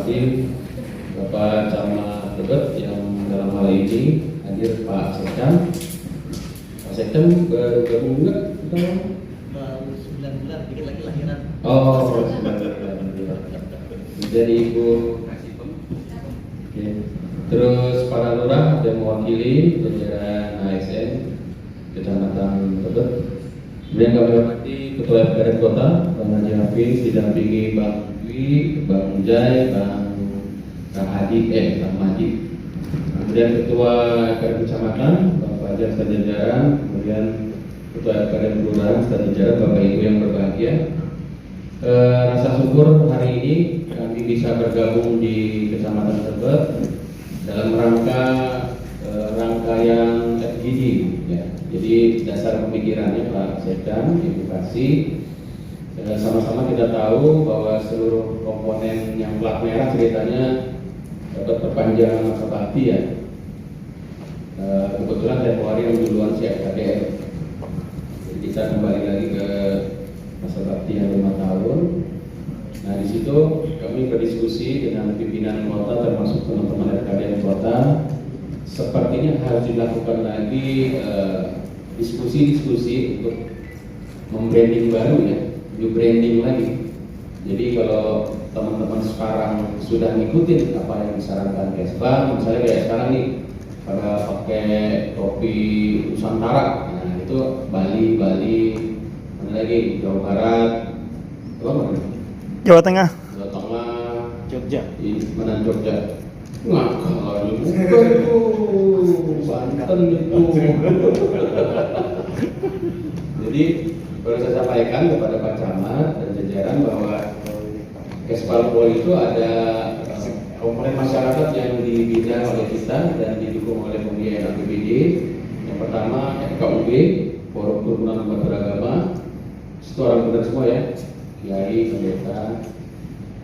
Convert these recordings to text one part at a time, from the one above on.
hormati Bapak Camat Tebet yang dalam hal ini hadir Pak Sekam. Pak Sekam baru gabung enggak? Baru 9 bulan, dikit lagi lahiran. Oh, 9 bulan. Jadi Ibu Kasipem. Oke. Terus para lurah dan mewakili jajaran ASN Kecamatan Tebet. Kemudian kami hormati Ketua FPRN Kota, Bang Haji Hafiz, didampingi Bang Dwi, Bang Jai, Bang Rahadi, Bang Madi. Kemudian Ketua FPRN Kecamatan, Bang Fajar sejajaran, kemudian Ketua FPRN Kelurahan sejajaran, Bapak Ibu yang berbahagia. Rasa syukur hari ini kami bisa bergabung di Kecamatan Tebet dalam rangka rangkaian FGD, ya. Jadi dasar pemikirannya Pak Sekam, edukasi. Sama-sama kita tahu bahwa seluruh komponen yang plat merah ceritanya dapat perpanjangan masa bakti, ya. Kebetulan Februari yang duluan si FKDR. Jadi kita kembali lagi ke masa bakti yang 5 tahun. Nah, di situ kami berdiskusi dengan pimpinan kota termasuk teman-teman FKDR kota. Sepertinya harus dilakukan lagi diskusi-diskusi untuk membranding baru, ya, new branding lagi. Jadi kalau teman-teman sekarang sudah ngikutin apa yang disarankan Kesbang, misalnya kayak sekarang nih pada pakai topi Nusantara, nah itu Bali, mana lagi, Jawa Barat, mana? Jawa Tengah, Jogja. mana Jogja? Ngakal itu Banten itu. Jadi perlu saya sampaikan kepada Pak Camat dan jajaran bahwa Kespalpol itu ada komponen masyarakat yang dibina oleh kita dan didukung oleh pembiayaan APBD. Yang pertama FKUB, Forum Kerukunan Umat Beragama, itu orang benar semua, ya, Kiai, pendeta,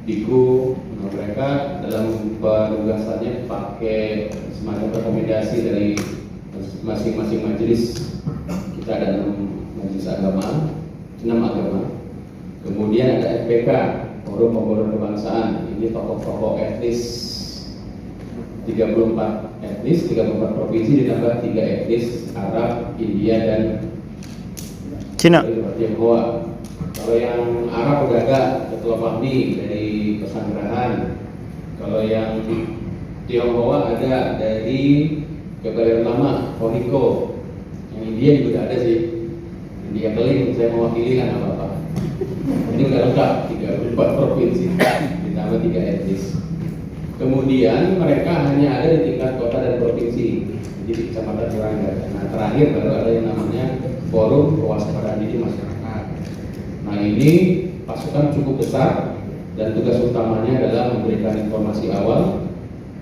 Diku. Mereka dalam penugasannya pakai semacam rekomendasi dari masing-masing majelis. Kita ada 6 majelis agama, 6 agama. Kemudian ada FPK, Forum Pembauran Kebangsaan. Ini tokoh-tokoh etnis 34 etnis, 34 provinsi ditambah 3 etnis Arab, India dan Cina. Tionghoa. Kalau yang Arab udah ada Ketua Fahmi dari Pesanggerahan. Kalau yang Tionghoa ada dari Kebayoran Lama, Horiko. Yang India juga ada sih. India Keling, saya mewakili kan apa-apa. Ini udah lengkap, 34 provinsi ditambah 3 etnis. Kemudian mereka hanya ada di tingkat kota dan provinsi, jadi di kecamatan Serangga. Nah, terakhir baru ada yang namanya Forum Kewaspadaan Dini Masyarakat. Nah, ini pasukan cukup besar dan tugas utamanya adalah memberikan informasi awal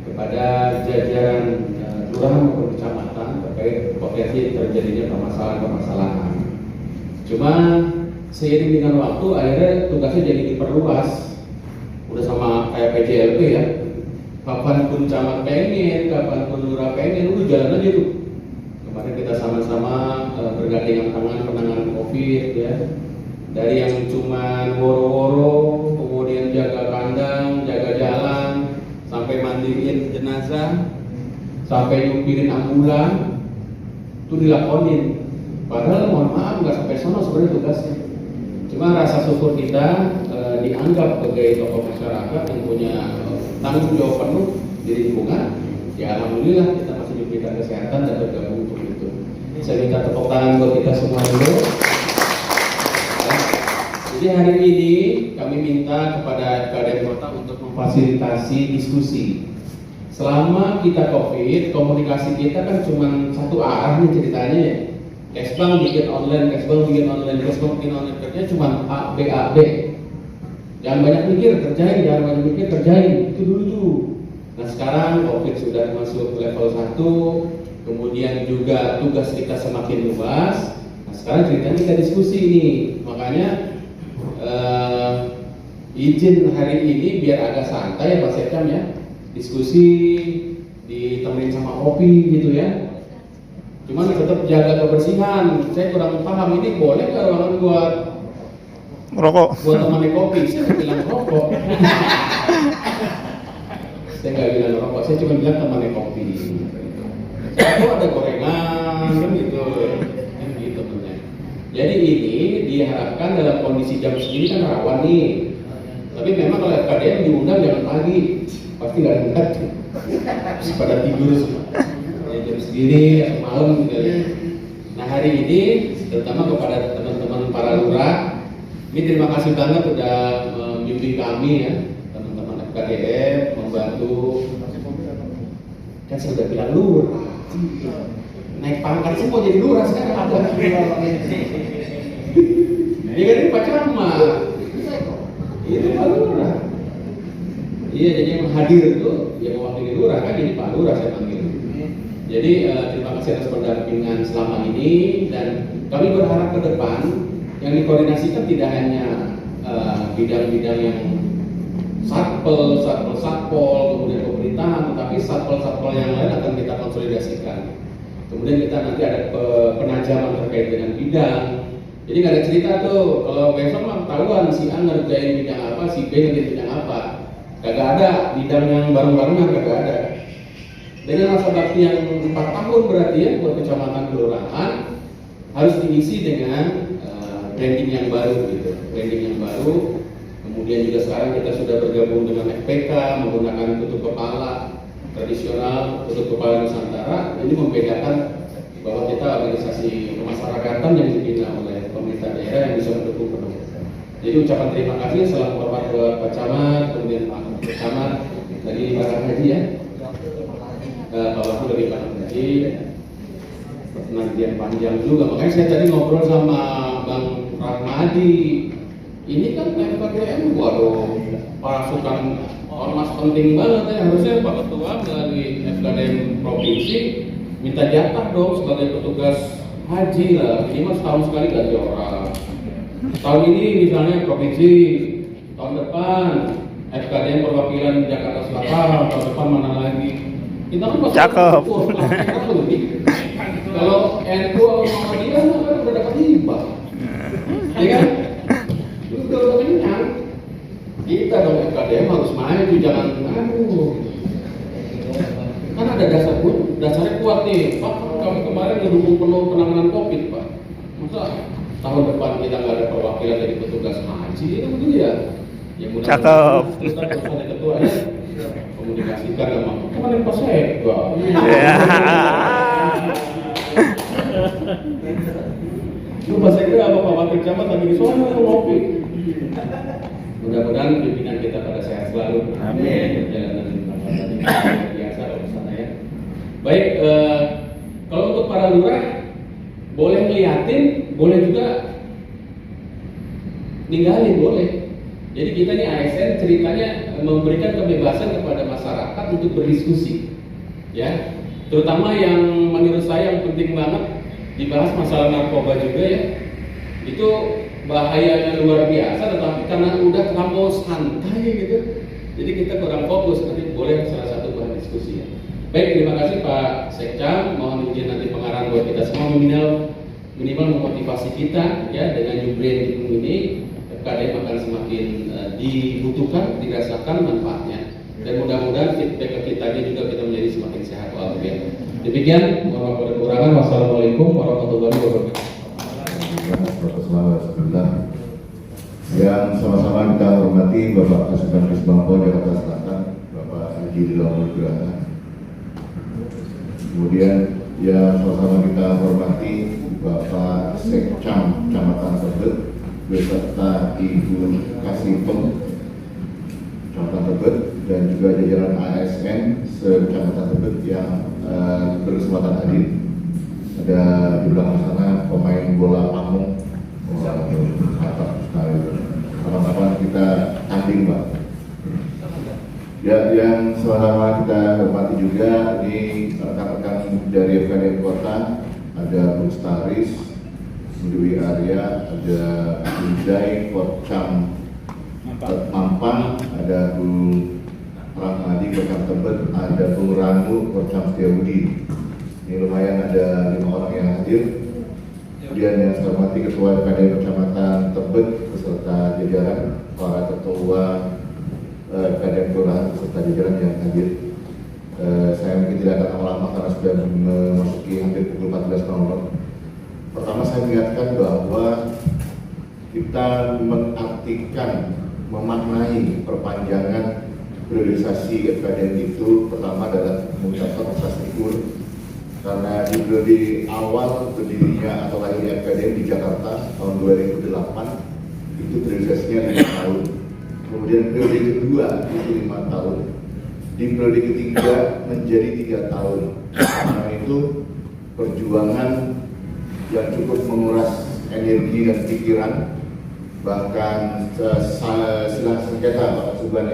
kepada jajaran kelurahan maupun kecamatan terkait potensi terjadinya permasalahan-permasalahan. Cuma seiring dengan waktu akhirnya tugasnya jadi diperluas. Udah sama kayak PJLP, ya. Kapanpun camat pengen, kapanpun lurah pengen, udah jalan aja tuh. Kemarin kita sama-sama bergandengan tangan penanganan COVID, ya. Dari yang cuma woro-woro, kemudian jaga kandang, jaga jalan, sampai mandiin jenazah, sampai nyupirin ambulan, itu dilakonin. Padahal mohon maaf nggak sampai sono sebenarnya tugasnya. Cuma rasa syukur kita dianggap sebagai tokoh masyarakat yang punya tanggung jawab penuh di lingkungan. Ya alhamdulillah kita masih diberikan kesehatan dan bergabung untuk itu. Saya minta tepuk tangan buat kita semua dulu. Jadi hari ini kami minta kepada FKDR Kota untuk memfasilitasi diskusi. Selama kita COVID, komunikasi kita kan cuma satu arah nih ceritanya, ya. Kesbang bikin online, Kesbang bikin online, Kesbang bikin online, kerja cuma A, B, A, B. Jangan banyak mikir, kerjain, jangan banyak mikir, kerjain. Itu dulu tuh. Nah sekarang COVID sudah masuk level 1, kemudian juga tugas kita semakin luas. Nah sekarang ceritanya kita diskusi nih, makanya izin hari ini biar agak santai, ya Pak Sekam, ya. Diskusi ditemenin sama kopi gitu, ya. Cuman tetap jaga kebersihan. Saya kurang paham ini boleh nggak ruangan buat Rokok. Buat temannya kopi, saya bilang rokok. Saya nggak bilang rokok, saya cuma bilang temannya kopi. Oh ada gorengan kan gitu, kan gitu temennya. Jadi ini diharapkan dalam kondisi jam segini kan rawan nih. Tapi memang kalau FKDM diundang jangan pagi, pasti nggak ada pada tidur semua. Ya, jam segini atau malam gitu ya. Nah hari ini terutama kepada teman-teman para lurah, ini terima kasih banget udah membimbing kami ya, teman-teman FKDM membantu. Kan saya udah bilang lurah, naik pangkat semua jadi lurah sekarang ada. Ini kan ini Pak Camat, itu Pak Lurah. Iya jadi yang hadir itu yang mewakili lurah kan jadi Pak Lurah saya panggil. Jadi terima kasih atas pendampingan selama ini dan kami berharap ke depan yang dikoordinasikan tidak hanya bidang-bidang yang satpol, kemudian pemerintahan, tetapi satpol yang lain akan kita konsolidasikan. Kemudian kita nanti ada penajaman terkait dengan bidang. Jadi nggak ada cerita tuh kalau besok mah ketahuan si A ngerjain bidang apa, si B ngerjain bidang apa. Kagak ada bidang yang bareng-barengan, kagak ada. Dengan masa bakti yang 4 tahun berarti ya buat kecamatan kelurahan harus diisi dengan branding yang baru gitu, branding yang baru. Kemudian juga sekarang kita sudah bergabung dengan FPK menggunakan tutup kepala tradisional, tutup kepala Nusantara. Ini membedakan bahwa kita organisasi kemasyarakatan yang dibina oleh pemerintah daerah yang bisa mendukung penuh. Jadi ucapan terima kasih salam hormat buat Pak Camat, kemudian Pak Camat dari Barang Haji ya, Pak Wakil dari Barang Haji, penantian panjang juga. Makanya saya tadi ngobrol sama Bang Rahmadi. Ini kan FKDM, waduh, pasukan ormas penting banget ya. Harusnya Pak Ketua melalui FKDM provinsi minta jatah dong sebagai petugas haji lah. Minimal setahun sekali ganti orang. Tahun ini misalnya provinsi, tahun depan FKDM perwakilan Jakarta Selatan, tahun depan mana lagi? Kita kan pasti cakep. Kalau NU sama dia kan udah dapat hibah, ya kan? Udah kenyang. Kita dong FKDM harus maju, jangan kan ada dasarnya kuat nih. Pak, kami kemarin ngedukung penuh penanganan COVID, Pak. Masa tahun depan kita nggak ada perwakilan dari petugas haji, itu begitu ya? Yang cakep. Kita ada ketuanya komunikasikan sama kemarin Pak Sekda. Lu Pak Sekda apa Pak Wakil Camat lagi di sana ngopi. Mudah-mudahan pimpinan kita pada sehat selalu. Amin. Biasa urusan ya. Baik, kalau untuk para lurah boleh ngeliatin, boleh juga ninggalin, boleh. Jadi kita nih ASN ceritanya memberikan kebebasan kepada masyarakat untuk berdiskusi, ya. Terutama yang menurut saya yang penting banget dibahas masalah narkoba juga ya. Itu bahayanya luar biasa, tetapi karena udah terlampau santai gitu, jadi kita kurang fokus. Nanti boleh salah satu bahan diskusi ya. Baik, terima kasih Pak Sekcam. Mohon izin nanti pengarahan buat kita semua minimal memotivasi kita ya dengan new branding ini. FKDM akan semakin dibutuhkan, dirasakan manfaatnya, dan mudah-mudahan feedback ke kita juga kita menjadi semakin sehat walafiat. Demikian, mohon maaf kekurangan. Wassalamualaikum warahmatullahi wabarakatuh. Yang sama-sama kita hormati Bapak Kasubag Bangko Jakarta Selatan, Bapak Haji Dilawar Nugraha. Kemudian yang sama-sama kita hormati Bapak Sekcam Kecamatan Tebet beserta Ibu Kasipeng Kecamatan Tebet dan juga jajaran ASN se-Kecamatan Tebet yang berkesempatan hadir. Ada di belakang sana pemain bola pamung. Mantap sekali. Kapan-kapan kita tanding, Pak. Ya, yang sama-sama kita hormati juga ini rekan-rekan dari FKDM Kota, ada Bu Staris, Bu Dewi Arya, ada Bu Jai, Kocam Mampang, ada Bu Rahmadi, Kocam Tebet, ada Bu Ranu, Kocam Setiabudi. Ini lumayan ada 5 orang yang hadir. Kemudian yang saya hormati Ketua FKDM Kecamatan Tebet beserta jajaran, para ketua FKDM Kelurahan beserta jajaran yang hadir. Saya mungkin tidak akan lama-lama karena sudah memasuki hampir pukul 14.00. Pertama saya mengingatkan bahwa kita mengartikan, memaknai perpanjangan priorisasi FKDM itu pertama adalah mengucapkan rasa syukur karena di periode awal berdirinya atau lahirnya FKDM di Jakarta tahun 2008 itu priorisasinya 5 tahun. Kemudian periode kedua itu 5 tahun. Di periode ketiga menjadi 3 tahun. Karena itu perjuangan yang cukup menguras energi dan pikiran, bahkan silang sengketa Pak Subhan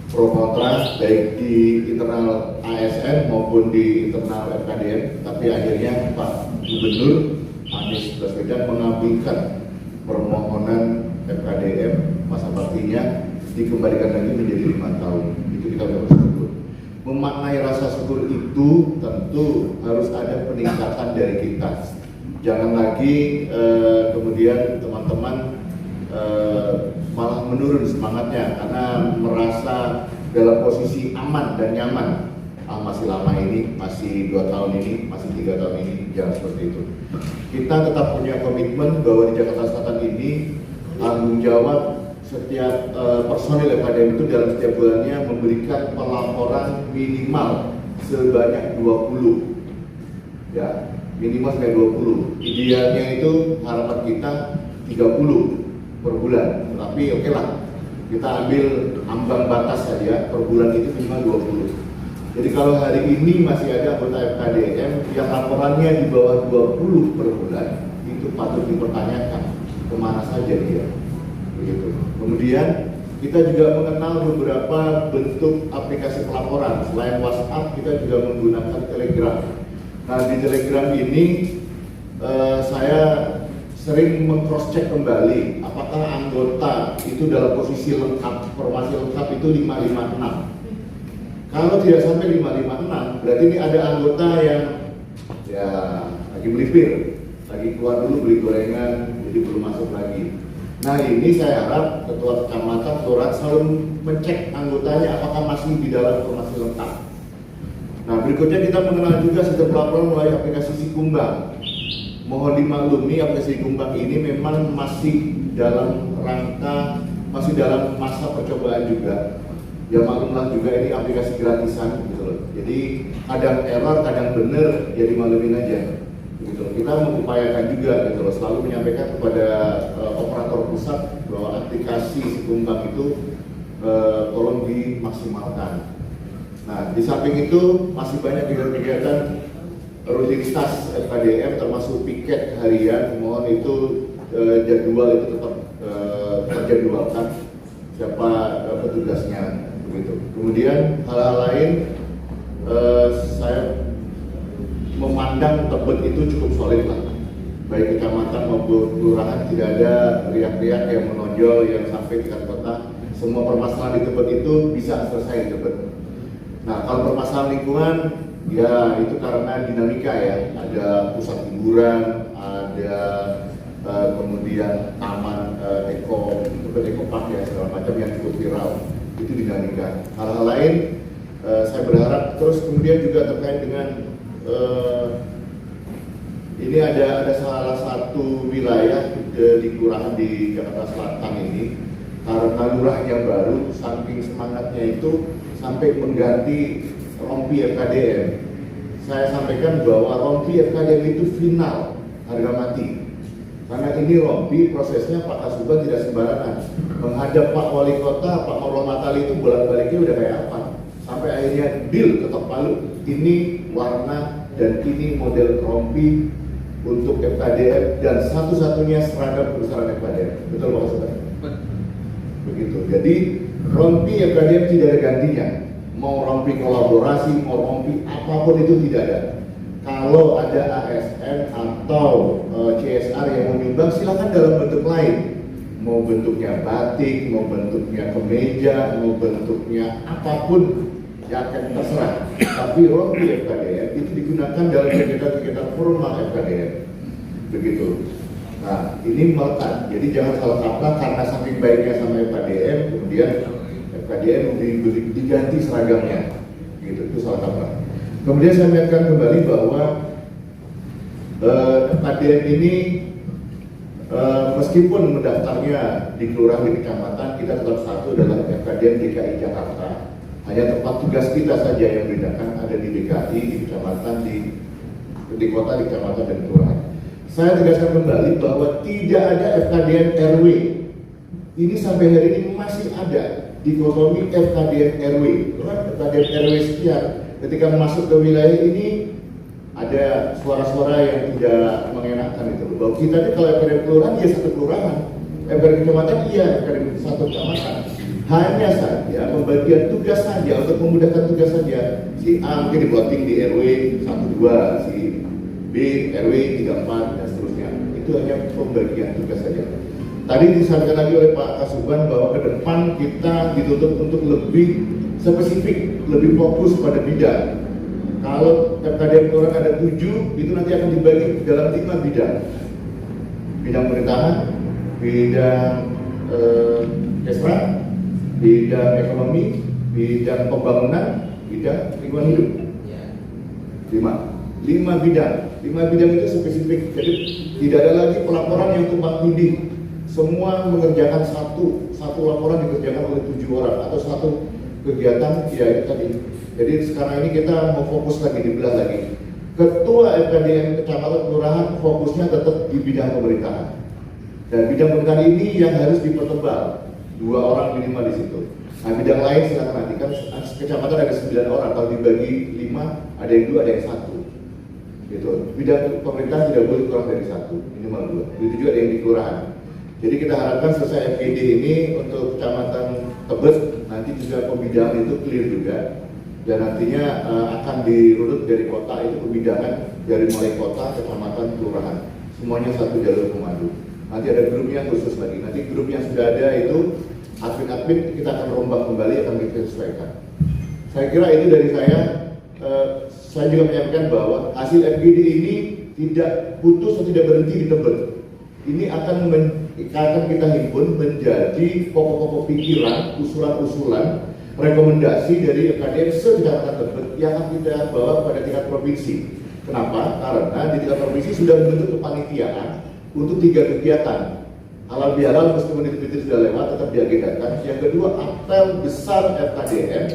pro kontra baik di internal ASN maupun di internal FKDM, tapi akhirnya Pak Gubernur Anies Baswedan mengabulkan permohonan FKDM masa baktinya dikembalikan lagi menjadi 5 tahun. Itu kita bersyukur. Memaknai rasa syukur itu tentu harus ada peningkatan dari kita. Jangan lagi kemudian teman-teman malah menurun semangatnya karena merasa dalam posisi aman dan nyaman. Masih lama ini, masih 2 tahun ini, masih 3 tahun ini, jangan seperti itu. Kita tetap punya komitmen bahwa di Jakarta Selatan ini tanggung jawab setiap personil FKDM itu dalam setiap bulannya memberikan pelaporan minimal sebanyak 20. Ya, minimal sebanyak 20. Idealnya itu harapan kita 30 per bulan, tapi oke lah, kita ambil ambang batas saja, per bulan itu minimal 20. Jadi kalau hari ini masih ada anggota FKDM yang laporannya di bawah 20 per bulan, itu patut dipertanyakan kemana saja dia. Begitu. Kemudian kita juga mengenal beberapa bentuk aplikasi pelaporan. Selain WhatsApp, kita juga menggunakan Telegram. Nah, di Telegram ini saya sering meng-cross-check kembali apakah anggota itu dalam posisi lengkap, formasi lengkap itu 556. Kalau tidak sampai 556, berarti ini ada anggota yang ya lagi melipir, lagi keluar dulu beli gorengan, jadi belum masuk lagi. Nah, ini saya harap ketua kecamatan Torat selalu mencek anggotanya apakah masih di dalam formasi lengkap. Nah, berikutnya kita mengenal juga sistem pelaporan melalui aplikasi Sikumbang. Mohon dimaklumi, aplikasi Sikumbang ini memang masih dalam rangka, masih dalam masa percobaan juga. Ya maklumlah juga ini aplikasi gratisan gitu loh. Jadi kadang error, kadang bener, ya dimaklumin aja. Gitu. Kita mengupayakan juga gitu loh, selalu menyampaikan kepada operator pusat bahwa aplikasi Sikumbang itu tolong dimaksimalkan. Nah, di samping itu masih banyak kegiatan rutinitas FKDM termasuk piket harian. Mohon itu jadwal itu tetap terjadwalkan siapa petugasnya begitu. Kemudian hal-hal lain saya memandang Tebet itu cukup solid lah. Baik kecamatan maupun kelurahan tidak ada riak-riak yang menonjol yang sampai tingkat kota. Semua permasalahan di Tebet itu bisa selesai di Tebet. Nah, kalau permasalahan lingkungan ya itu karena dinamika ya, ada pusat hiburan, ada kemudian taman eko park ya segala macam yang cukup viral, itu dinamika. Hal-hal lain saya berharap terus kemudian juga terkait dengan ini ada salah satu wilayah di kelurahan di Jakarta Selatan ini karena lurahnya baru, saking semangatnya itu sampai mengganti rompi FKDM. Saya sampaikan bahwa rompi FKDM itu final harga mati. Karena ini rompi prosesnya Pak Kasubag tidak sembarangan. Menghadap Pak Wali Kota, Pak Marwan Matali itu bolak-baliknya udah kayak apa. Sampai akhirnya deal ketok palu. Ini warna dan ini model rompi untuk FKDM dan satu-satunya seragam perusahaan FKDM. Betul Pak Kasubag? Begitu. Jadi rompi FKDM tidak ada gantinya. Mau rompi kolaborasi, mau rompi apapun itu tidak ada. Kalau ada ASN atau CSR yang mau nyumbang, silakan dalam bentuk lain. Mau bentuknya batik, mau bentuknya kemeja, mau bentuknya apapun yang akan terserah. Tapi rompi FKDM itu digunakan dalam kegiatan-kegiatan formal FKDM. Begitu. Nah, ini melekat. Jadi jangan salah kaprah karena saking baiknya sama FKDM, kemudian FKDN diganti seragamnya, gitu. Itu salah kaprah. Kemudian saya ingatkan kembali bahwa FKDN ini meskipun mendaftarnya di kelurahan di kecamatan, kita tetap satu adalah FKDN DKI Jakarta. Hanya tempat tugas kita saja yang membedakan, ada di DKI, di kecamatan, di kota, di kecamatan dan kelurahan. Saya tegaskan kembali bahwa tidak ada FKDN RW. Ini sampai hari ini masih ada dikotomi FKDN RW. FKDN RW sekian, ketika masuk ke wilayah ini ada suara-suara yang tidak mengenakan itu. Bahwa kita ini kalau FKDN kelurahan, ya satu kelurahan. FKDN kecamatan, iya FKDN satu kecamatan. Hanya saja pembagian tugas saja, untuk memudahkan tugas saja. Si A mungkin diplotting di RW 12, si B RW 34 dan seterusnya. Itu hanya pembagian tugas saja. Tadi disampaikan lagi oleh Pak Kasuban bahwa ke depan kita dituntut untuk lebih spesifik, lebih fokus pada bidang. Kalau FKDN kelurahan ada 7, itu nanti akan dibagi dalam 5 bidang. Bidang pemerintahan, bidang kesra, bidang ekonomi, bidang pembangunan, bidang lingkungan hidup. 5 bidang. 5 bidang itu spesifik. Jadi tidak ada lagi pelaporan yang tumpang tindih. Semua mengerjakan satu laporan dikerjakan oleh 7 orang atau satu kegiatan ya tadi. Jadi sekarang ini kita mau fokus lagi, dibelah lagi. Ketua FKDN kecamatan kelurahan fokusnya tetap di bidang pemerintahan. Dan bidang pemerintahan ini yang harus dipertebal. 2 orang minimal di situ. Nah, bidang lain silakan nanti kan kecamatan ada 9 orang, kalau dibagi 5 ada yang 2, ada yang 1. Gitu. Bidang pemerintahan tidak boleh kurang dari 1, minimal 2. Itu juga ada yang di kelurahan. Jadi kita harapkan selesai FGD ini untuk kecamatan Tebet nanti juga pembidangan itu clear juga. Dan nantinya akan dirunut dari kota itu pembidangan dari mulai kota, kecamatan, kelurahan. Semuanya satu jalur komando. Nanti ada grupnya khusus lagi. Nanti grup yang sudah ada itu admin-admin kita akan rombak kembali, akan kita sesuaikan. Saya kira itu dari saya. Saya juga menyampaikan bahwa hasil FGD ini tidak putus atau tidak berhenti di Tebet. Ini akan kita himpun menjadi pokok-pokok pikiran, usulan-usulan, rekomendasi dari FKDN se-Kecamatan Tebet yang akan kita bawa pada tingkat provinsi. Kenapa? Karena di tingkat provinsi sudah membentuk kepanitiaan untuk 3 kegiatan. Halal bihalal meskipun itu sudah lewat tetap diagendakan. Yang kedua, apel besar FKDN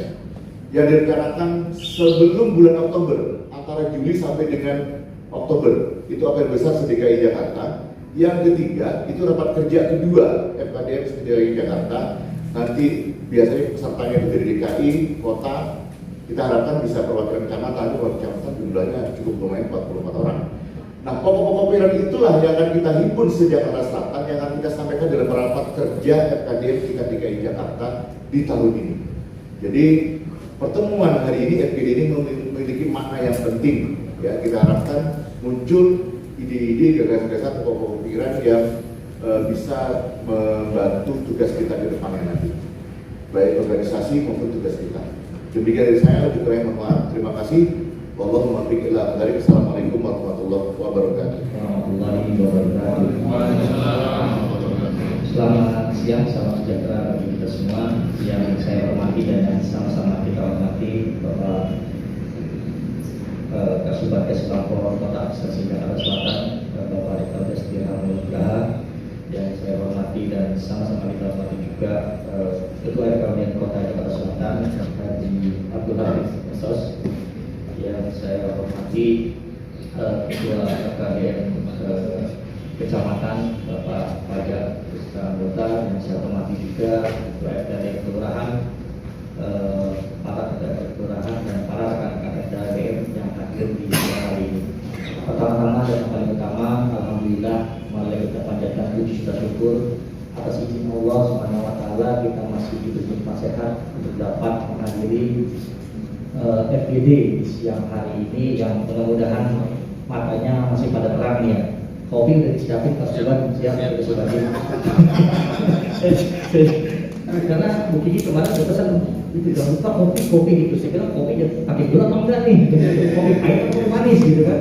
yang direncanakan sebelum bulan Oktober, antara Juli sampai dengan Oktober. Itu apel besar se-DKI Jakarta. Yang ketiga, itu rapat kerja kedua FKDN se-DKI Jakarta. Nanti biasanya pesertanya itu dari DKI, kota. Kita harapkan bisa perwakilan kecamatan, kalau kecamatan jumlahnya cukup lumayan 44 orang. Nah, pokok-pokok pikiran itulah yang akan kita himpun se-Jakarta Selatan, yang akan kita sampaikan dalam rapat kerja FKDN tingkat DKI Jakarta di tahun ini. Jadi pertemuan hari ini FGD ini memiliki makna yang penting. Ya, kita harapkan muncul ide-ide, gagasan-gagasan, pokok-pokok pikiran yang bisa membantu tugas kita ke depannya nanti, baik organisasi maupun tugas kita. Demikian dari saya, lebih kurang mohon maaf. Terima kasih. Wallahumma muwaffiq ila aqwamit. Assalamualaikum warahmatullahi wabarakatuh. Selamat siang, salam sejahtera bagi kita semua. Yang saya hormati dan yang sama-sama kita hormati Bapak Kasubag Kepulauan Kota Administrasi Jakarta Selatan, Bapak Rektor Destira Mulyagraha, yang saya hormati dan sama-sama kita hormati juga Ketua RKPN Kota Jakarta Selatan, Haji Abdul Hafiz Sos, yang saya hormati Ketua RKPN Kecamatan Bapak Fajar Anggota, yang saya hormati juga Ketua RKPN Kelurahan, para ketua kelurahan dan para rekan-rekan RKPN yang hadir di hari ini. Pertama-tama dan yang paling utama, alhamdulillah, melalui kita panjatkan puji syukur syukur atas izin Allah Subhanahu wa taala kita masih diberi sehat untuk dapat menghadiri FGD di siang hari ini yang mudah-mudahan matanya masih pada terang ya. Kopi udah disiapin Pak Suban, siap dari Subannya. Karena buktinya kemarin saya pesan itu jangan lupa kopi gitu. Saya bilang kopi pakai gula apa enggak nih? Kopi pahit atau kopi manis gitu kan?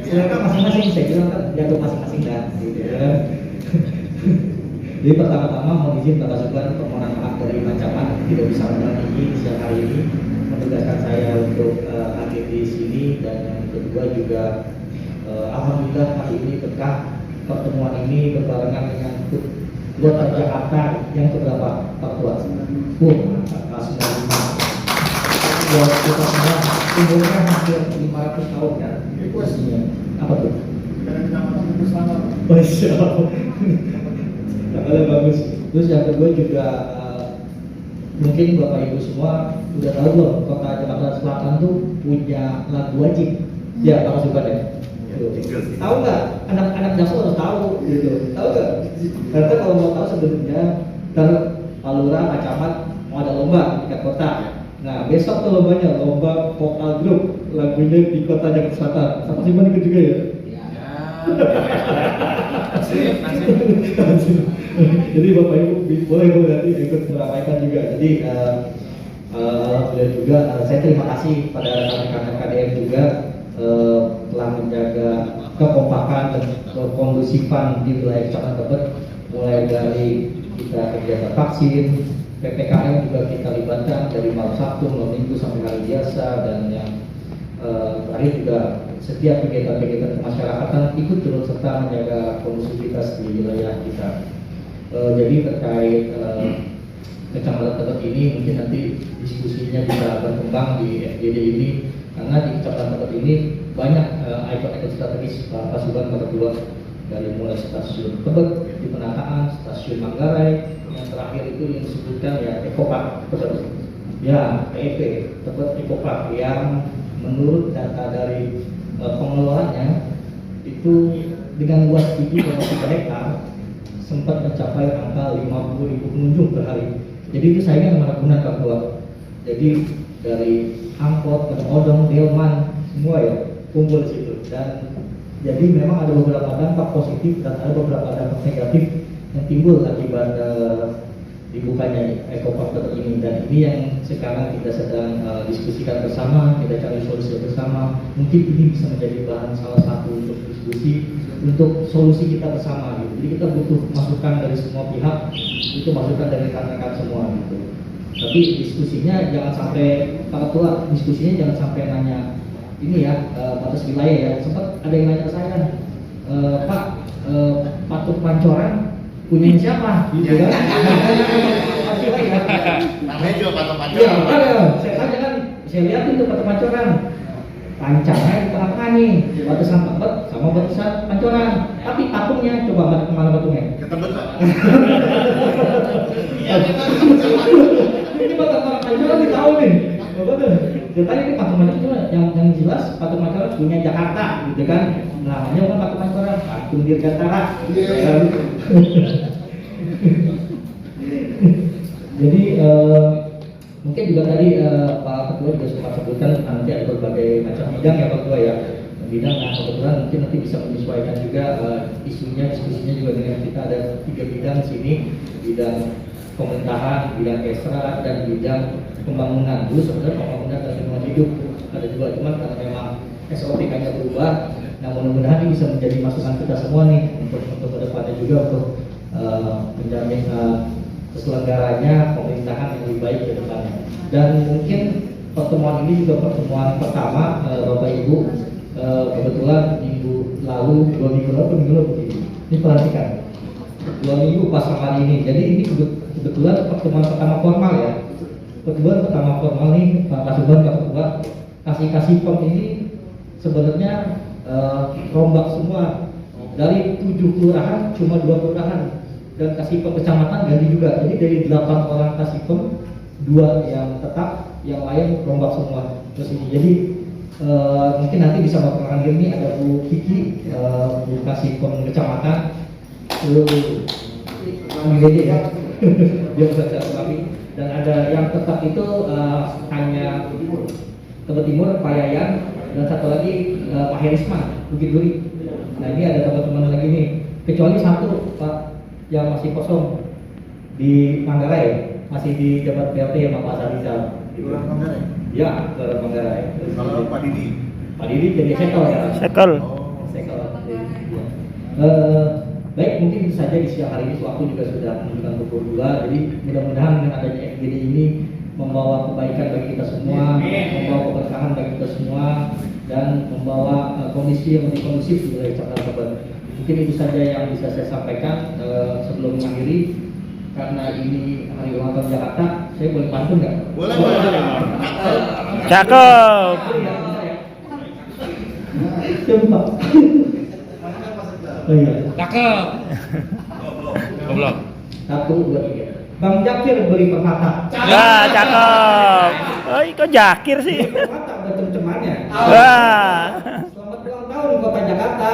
Silakan masing-masing, saya bilang kan diatur masing-masing kan. Gitu ya. Jadi pertama-tama mohon izin Bapak Subhan permohonan maaf dari Ancaman tidak bisa mendampingi di siang hari ini, menugaskan saya untuk hadir di sini, dan yang kedua juga alhamdulillah hari ini berkah pertemuan ini berbarengan dengan Kota Jakarta yang keberapa Pak Ketua? Mantap, 95. Buat kita semua umurnya hampir 500 tahun kan? Pastinya. Apa tuh? Masya Allah. Tanggalnya bagus. Terus yang kedua juga mungkin Bapak Ibu semua udah tahu loh, Kota Jakarta Selatan tuh punya lagu wajib. Ya, Pak Subhan ya. Tahu nggak? Anak-anak Jaksel harus tahu, gitu. Tahu nggak? Karena kalau mau tahu sebelumnya, Pak Lurah, Pak Camat mau ada lomba di tingkat kota. Nah, besok tuh lombanya, lomba vokal grup lagunya di Kota Jakarta Selatan. Sama Subhan ikut juga ya? Jadi Bapak Ibu boleh nanti ikut meramaikan juga. Jadi alhamdulillah juga saya terima kasih pada rekan-rekan KDM juga telah menjaga kekompakan dan kondusifan di wilayah Kecamatan Tebet, mulai dari kita kegiatan vaksin, PPKM juga kita libatkan dari malam Sabtu, malam Minggu sampai hari biasa, dan yang terakhir juga setiap kegiatan-kegiatan kemasyarakatan ikut turut serta menjaga kondusivitas di wilayah kita. Jadi terkait Kecamatan Tebet ini mungkin nanti diskusinya bisa berkembang di FGD ini, karena di Kecamatan Tebet ini banyak ikon-ikon strategis Pak Subhan Pak Ketua, dari mulai stasiun Tebet di Penataan, stasiun Manggarai, yang terakhir itu yang disebutkan ya Ekopark Tebet, ya PEP Tebet Ekopark, yang menurut data dari pengelolanya itu dengan luas 7,3 hektar sempat mencapai angka 50.000 pengunjung per hari. Jadi itu saingan sama Ragunan Pak Ketua. Jadi dari angkot, odong, delman, semua ya kumpul di situ. Dan jadi memang ada beberapa dampak positif dan ada beberapa dampak negatif yang timbul akibat dibukanya Ekopark Tebet ini. Dan ini yang sekarang kita sedang diskusikan bersama, kita cari solusi bersama. Mungkin ini bisa menjadi bahan salah satu untuk diskusi, untuk solusi kita bersama gitu. Jadi kita butuh masukan dari semua pihak, itu masukan dari rekan-rekan semua gitu. Tapi diskusinya jangan sampai Pak Ketua, diskusinya jangan sampai nanya ini ya batas wilayah ya. Sempat ada yang nanya ke saya, Pak, Patung Pancoran punya siapa? Gitu kan? Namanya juga Patung Pancoran. Iya, ada. Saya tanya kan, saya lihat itu Patung Pancoran. Pancangnya di tengah-tengah nih, batasan Tebet sama batasan Pancoran. Tapi patungnya coba kemana patungnya? Ke Tebet Pak. Ini patung Pancoran ditahu nih. Betul. Tadi ini patung Pancoran yang jelas patung Pancoran punya Jakarta, gitu kan? Namanya bukan patung Pancoran, patung Dirgantara. Jadi mungkin juga tadi Pak Ketua juga sempat sebutkan nanti ada berbagai macam bidang ya Pak Ketua ya, bidang yang kebetulan mungkin nanti bisa menyesuaikan juga isunya, diskusinya juga dengan kita ada 3 bidang di sini, bidang pemerintahan, bidang ekstra, dan bidang pembangunan. Dulu sebenarnya pembangunan dan lingkungan hidup ada juga, cuman karena memang SOP-nya berubah. Nah mudah-mudahan ini bisa menjadi masukan kita semua nih untuk kedepannya juga untuk menjamin keselenggaranya pemerintahan yang lebih baik ke depannya. Dan mungkin pertemuan ini juga pertemuan pertama Bapak Ibu, kebetulan minggu lalu, 2 minggu lalu ini perhatikan 2 minggu pas hari ini. Jadi ini kebetulan pertemuan pertama formal ya. Pertemuan pertama formal ini Pak Subhan Pak Ketua, kasih pem ini sebenarnya rombak semua dari 7 kelurahan cuma 2 kelurahan, dan kasipem kecamatan ganti juga. Jadi dari 8 orang kasipem, 2 yang tetap, yang lain rombak semua terus ini. Jadi mungkin nanti bisa berperan ini ada Bu Kiki, Bu kasipem kecamatan, kami Dede ya, dia bisa kami. Dan ada yang tetap itu hanya Tebet Timur, Pak Yayan, dan satu lagi Pak Herisman, Bukit Duri. Nah ini ada teman-teman lagi nih, kecuali satu Pak yang masih kosong di Manggarai, masih di jabat PLT sama Pak Sarizal. Kelurahan Manggarai. Ya, Kelurahan Manggarai. Kalau Pak Didi? Pak Didi jadi sekel ya. Sekel. Sekel. Baik, mungkin itu saja di siang hari ini, waktu juga sudah menunjukkan pukul 2, jadi mudah-mudahan dengan adanya FGD ini membawa kebaikan bagi kita semua, membawa keberkahan bagi kita semua, dan membawa kondisi yang lebih kondusif di wilayah Kecamatan Tebet. Mungkin itu saja yang bisa saya sampaikan sebelum mengakhiri. Karena ini hari ulang tahun Jakarta, saya boleh pantun nggak? Boleh. Cakep. Coba. Oh iya. Cakep. Goblok. 1, 2, 3. Bang Jakir beri permata. Wah, cakep. Oh, kok Jakir sih? Permata ada terjemahannya. Wah. Selamat ulang tahun Kota Jakarta.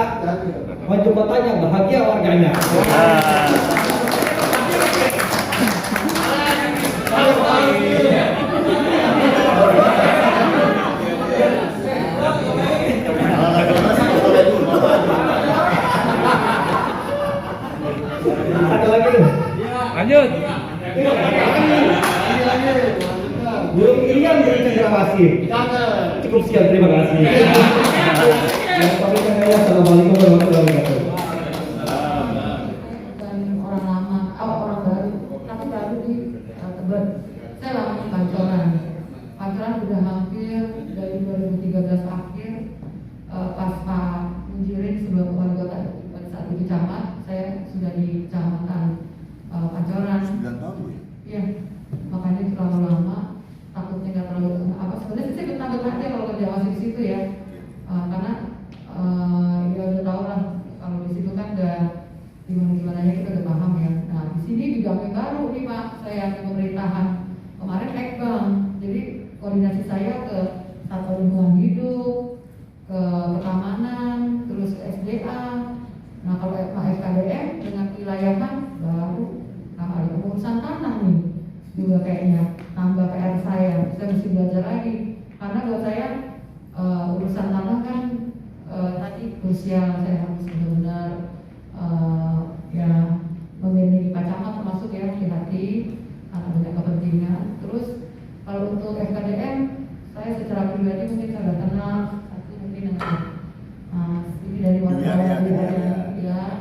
Maju kotanya, bahagia warganya. Ada lagi tuh. Lanjut. Burung Irian dari Cendrawasih. Cukup sekian, terima kasih. Yang paling saya, Assalamualaikum warahmatullahi wabarakatuh. Bukan orang lama, orang baru, tapi baru di Tebet. Saya lama di Pancoran. Pancoran sudah hampir dari 2013 akhir, pasca menjiring sebuah warga pada saat di camat, saya sudah di kecamatan Pancoran. 9 tahun Bu ya? Iya, makanya terlalu lama, takutnya nggak terlalu apa. Sebenarnya saya takut aja kalau kerja masih di situ ya, karena ya udah tahu lah kalau di situ kan udah gimana nya kita udah paham ya. Nah di sini juga yang baru nih Pak, saya di pemerintahan kemarin Ekbang, jadi koordinasi saya ke Satuan Lingkungan Hidup, ke Pertamanan, terus ke SDA. Nah kalau FKDM dengan wilayahan baru, nah ada urusan tanah nih juga kayaknya tambah PR saya mesti belajar lagi karena buat saya urusan tanah kan tadi krusial, saya harus benar-benar ya memilih Pak Camat termasuk ya hati-hati karena banyak kepentingan. Terus kalau untuk FKDM saya secara pribadi mungkin saya sudah kenal satu mungkin dengan ini dari waktu ya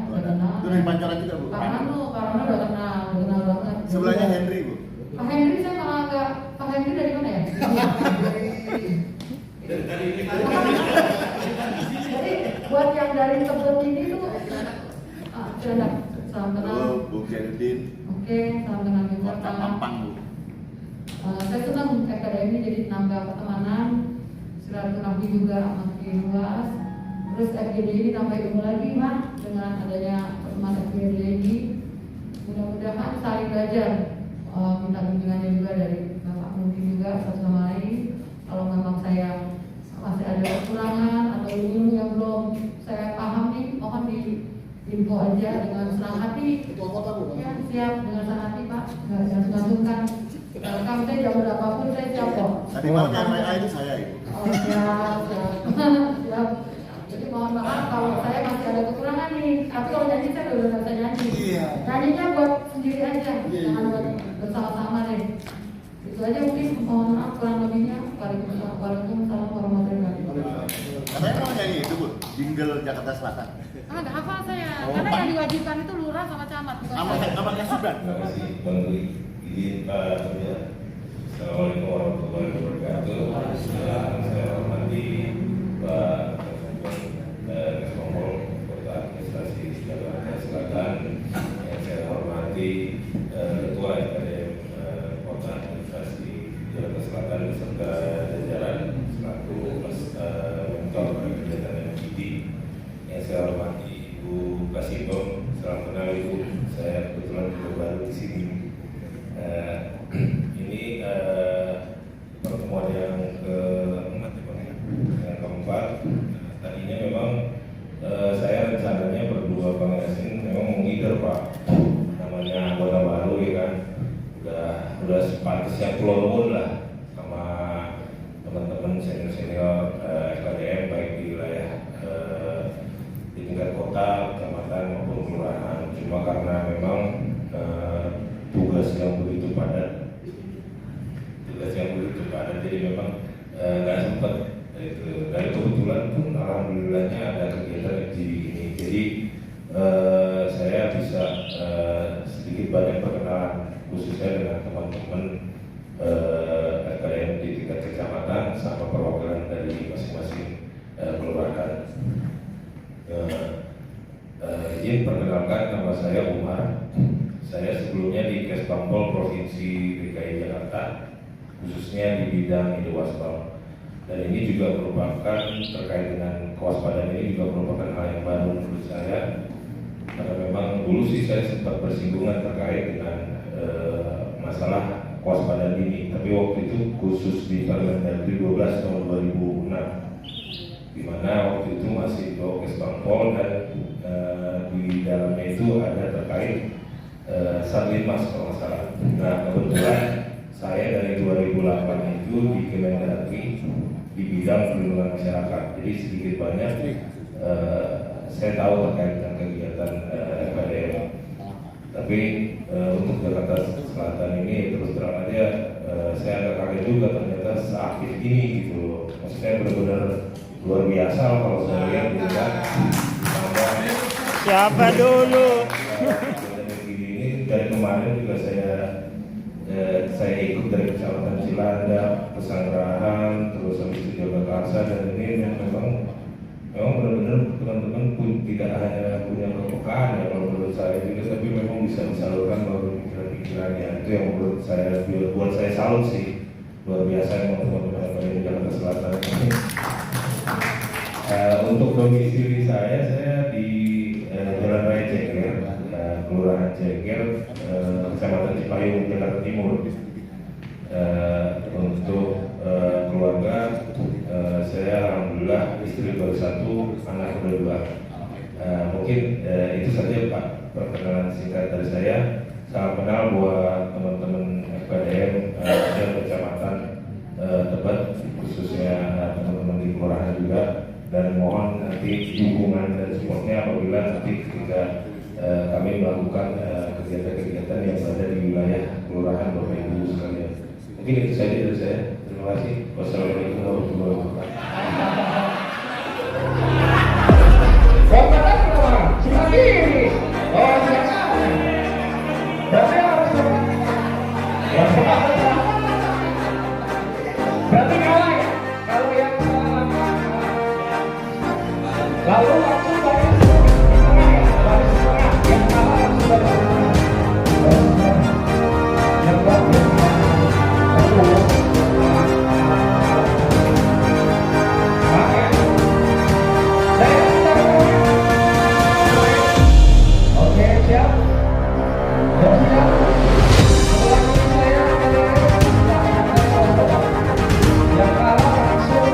sudah kenal. Itu dari Pancoran juga Bu? Karena udah kenal banget. Sebelahnya Henry Bu? Pak Henry saya malah agak, Pak Henry dari mana ya? Jadi buat yang dari Tebet ini tuh sudah salam kenal. Bu Kenudin. Oke, salam kenal juga Kota Pak. Mampang Bu. Saya senang FKDM ini jadi nambah pertemanan, silaturahmi juga makin luas. Terus FGD ini tambah ilmu lagi Mak dengan adanya pertemuan FGD ini. Mudah-mudahan saling belajar. Minta bimbingannya juga dari Bapak mungkin juga satu sama lain. Kalau memang saya masih ada kekurangan atau ilmu yang belum saya pahami, mohon di info aja dengan senang hati. Ya, siap dengan senang hati Pak. Jangan sungkan-sungkan. Kami saya jam berapapun saya siap kok. Tadi malam yang WA itu saya Ibu. Oh, siap. Siap. Jadi mohon maaf kalau saya masih ada kekurangan nih. Tapi kalau nyanyi saya udah nggak bisa nyanyi. Iya. Nyanyinya buat sendiri aja, jangan buat bersama-sama deh. Itu aja mungkin, mohon maaf kurang lebihnya. Waalaikumsalam warahmatullahi wabarakatuh. Katanya mau nyanyi itu Bu, jingle Jakarta Selatan. Nggak hafal saya, Oh, karena Pak. yang diwajibkan itu lurah sama camat. bukan Sama saya. sama kayak Sudan. Terima kasih Bang Dwi. Izin Pak Surya. Assalamualaikum warahmatullahi wabarakatuh. Saya hormati Pak Kompol Kota Administrasi Jakarta Selatan. Yang saya hormati Ketua FKDM Kota Administrasi Jakarta Selatan beserta jajaran selaku mentor kegiatan MGD. Yang saya hormati Ibu Kasibom. Salam kenal Ibu. Saya kebetulan juga baru di sini. Ini pertemuan yang keempat. Tadinya memang saya rencananya berdua Bang Yasin memang mengider Pak. Namanya anggota baru ya kan. Udah sepantasnya keluar lah sama teman-teman senior FKDM baik di wilayah di tingkat kota, kecamatan maupun kelurahan. Cuma karena memang tugas yang begitu padat, jadi memang nggak sempat itu. Dan kebetulan pun alhamdulillahnya ada kegiatan di ini. Jadi saya sedikit banyak perkenalan khususnya dengan teman-teman RKDM di tingkat kecamatan sama perwakilan dari masing-masing kelurahan. Izin perkenalkan, nama saya Umar. Saya sebelumnya di Kesbangpol Provinsi DKI Jakarta, khususnya di bidang Indowaspam. Dan ini juga merupakan terkait dengan kewaspadaan, ini juga merupakan hal yang baru menurut saya, karena memang dulu sih saya sempat bersinggungan terkait dengan masalah kewaspadaan dini, tapi waktu itu khusus di Permendagri 12 tahun 2006, di mana waktu itu masih Kesbangpol dan di dalamnya itu ada terkait Satlinmas kalau nggak salah. Nah, kebetulan saya dari 2008 itu di Kemendagri di bidang perlindungan masyarakat. Jadi sedikit banyak saya tahu terkait dengan kegiatan RKDM. Tapi untuk Jakarta Selatan ini terus terang aja saya agak kaget juga ternyata seaktif ini gitu. Maksudnya benar-benar luar biasa kalau saya lihat gitu kan. Siapa dulu? Ini dari kemarin juga saya ikut dari Kecamatan Cilandak, Pesanggerahan, terus habis itu Jagakarsa, dan ini memang benar-benar teman-teman pun tidak hanya punya kepekaan ya kalau menurut saya juga, tapi memang bisa disalurkan melalui pikiran-pikirannya. Itu yang menurut saya buat saya salut sih, luar biasa memang teman-teman yang di Jakarta Selatan ini. Untuk domisili saya di Jalan Raya Ceker, Kelurahan Ceker, Kecamatan Cipayung, Jakarta Timur. Untuk keluarga saya alhamdulillah istri baru satu, anak baru dua. Mungkin itu saja Pak perkenalan singkat dari saya. Salam kenal buat teman-teman FKDM dan Kecamatan Tebet, khususnya teman-teman di kelurahan juga. Dan mohon nanti dukungan dan supportnya apabila nanti ketika kami melakukan kegiatan-kegiatan yang ada di wilayah kelurahan Bapak Ibu sekalian. Mungkin itu saja dari saya. Terima kasih. Wassalamualaikum warahmatullahi Lalu langsung dari yang kalah langsung dari oke, siap. Yang kalah langsung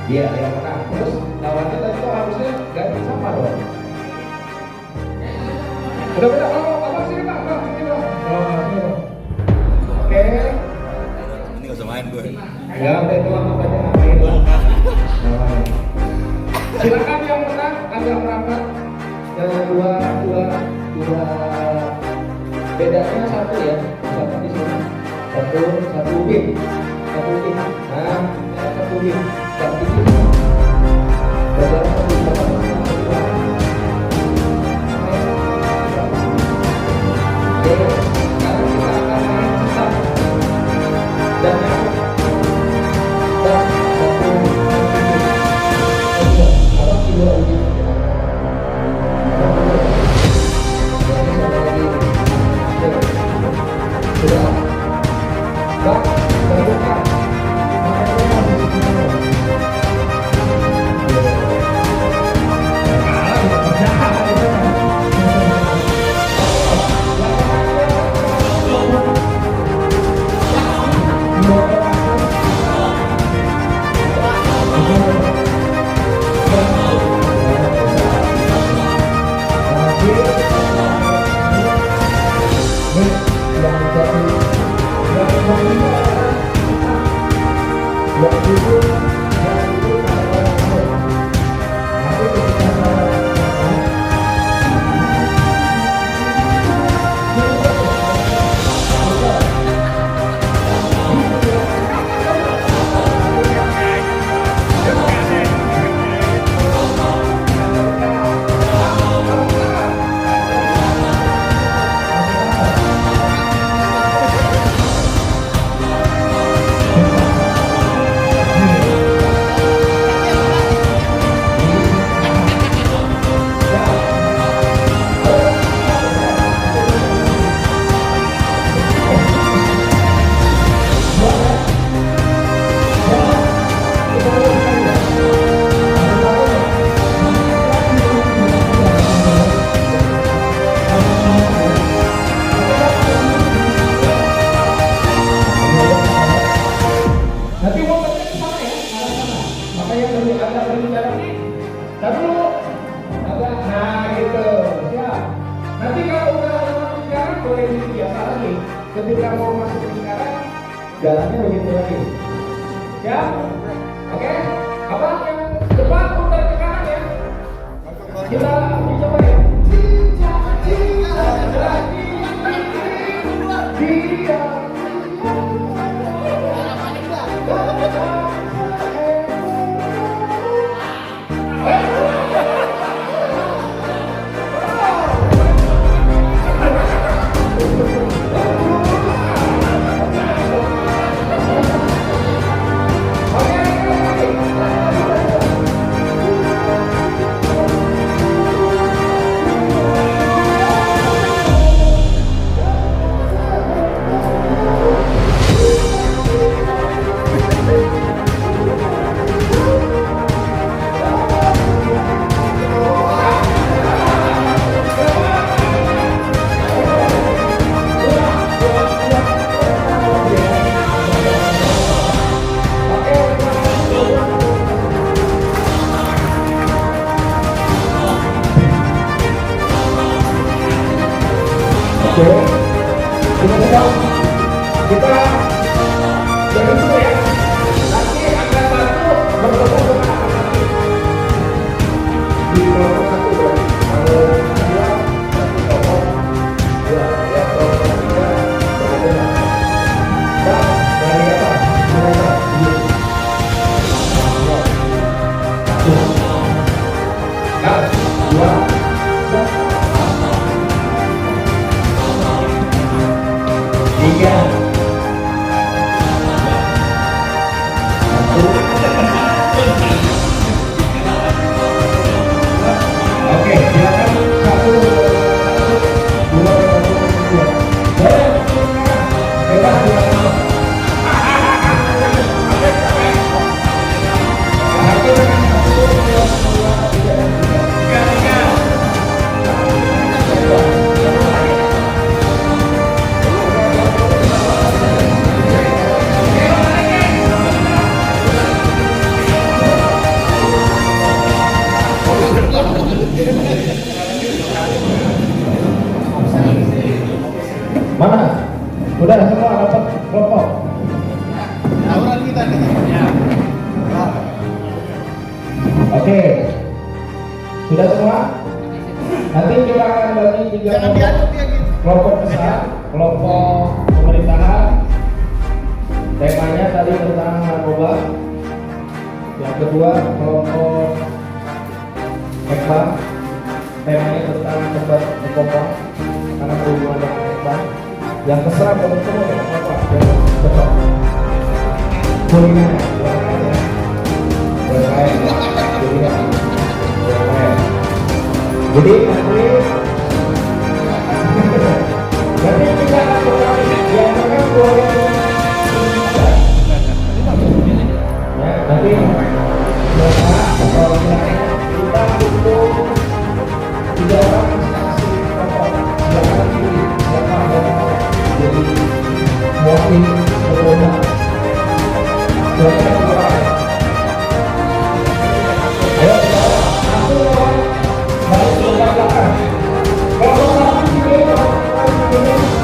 Iya, yang menang. Terus lawannya tadi tuh harusnya ganti sama dong. Udah beda. Abang sini Pak. Sini Pak. Oke. Ini nggak usah main. Ya, udah itu langsung aja. Amin. Silakan yang menang agak merapat. Dua bedanya satu ya, satu di sini, satu win. Nah, satu win, satu di sini. Beda satu. Oke, sekarang kita akan main sisa dan yang ketika mau masuk ke lingkaran, jalannya begitu lagi. Siap? Oke? Apa yang depan putar ke kanan ya? Kita dicoba ya. Kita dari dulu ya. Nanti akan satu bertemu dengan akan satu di kelompok satu berarti. Kalau dua satu kelompok dua ya kelompok tiga berbeda. Dan dari apa? Mereka dua. Tiga. Oke, silakan satu, dua, dua. Bebas dua. Mana? Udah semua dapat kelompok. Aura kita nih. Sudah semua? Nanti kita akan bagi 3 kelompok besar, kelompok pemerintahan. Temanya tadi tentang narkoba. Yang kedua kelompok Ekba. Temanya tentang tempat ekobang karena berhubungan dengan Ekba. Yang keserap teman-teman dengan apa? Cepat. Kuliner. Jadi nanti kita akan berkali yang mereka boleh ya, nanti mereka kalau kita butuh 3 orang saksi pokok jangan pilih siapa yang mau jadi mewakili corona silakan orang. Ayo aku balik ke belakang. Kalau orang ini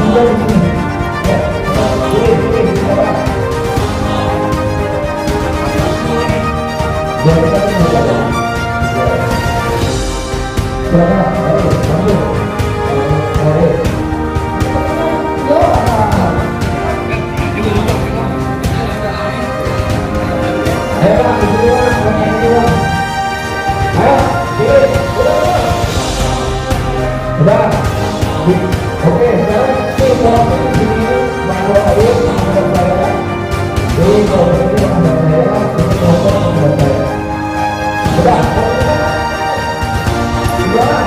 bisa di sini. Ya, pilih siapa? Jangan kita belakang. Silakan, ayo, ambil. Ayo. Udah. Oke, sekarang ini kalau di sini Bang Ayu menghadap saya. Jadi kalau ini menghadap saya, ini kelompok menghadap saya. Udah. Udah.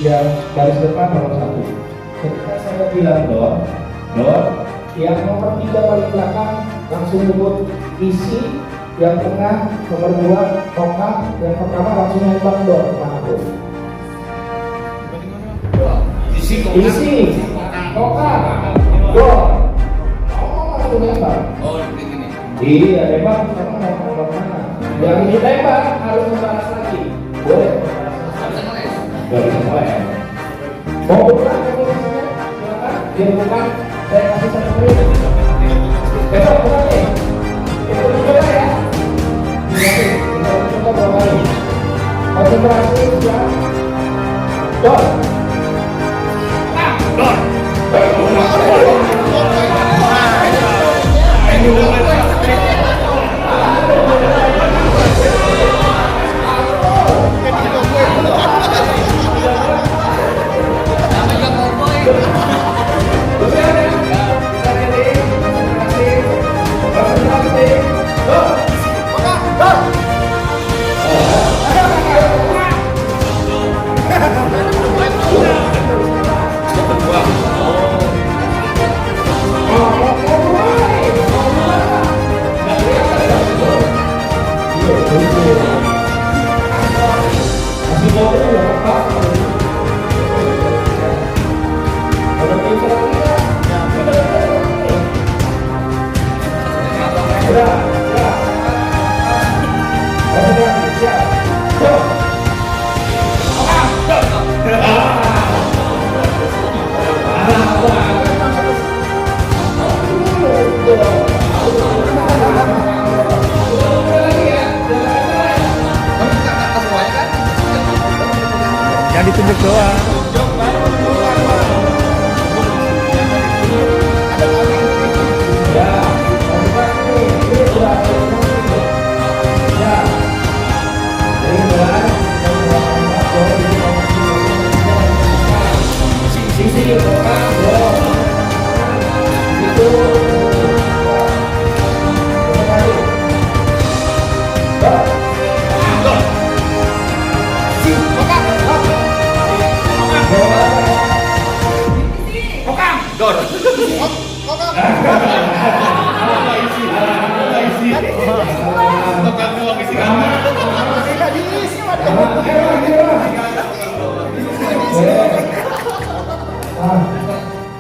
Yang baris depan nomor 1. Ketika saya bilang Dor, yang nomor 3 paling belakang langsung sebut isi, yang tengah nomor 2 Toka, yang pertama langsung nembak Dor manapun. Isi, Toka, Dor, langsung nembak. Iya, nembak, kamu mau nembak mana? Yang ini nembak harus membalas lagi. Boleh. Gak bisa mulai. Mau bukan silakan. Dia bukan, saya kasih satu menit. Besok bukan nih. Itu coba ya. Kita coba berapa kali. Konsentrasi ya. Dor.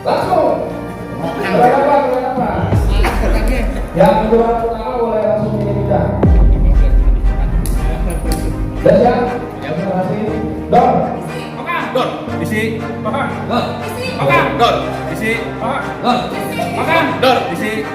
Langsung. Berapa? Yang juara pertama boleh langsung pindah. Sudah siap? Terima kasih. Dor. Dor, isi. Dor. Dor, isi. Dor, isi.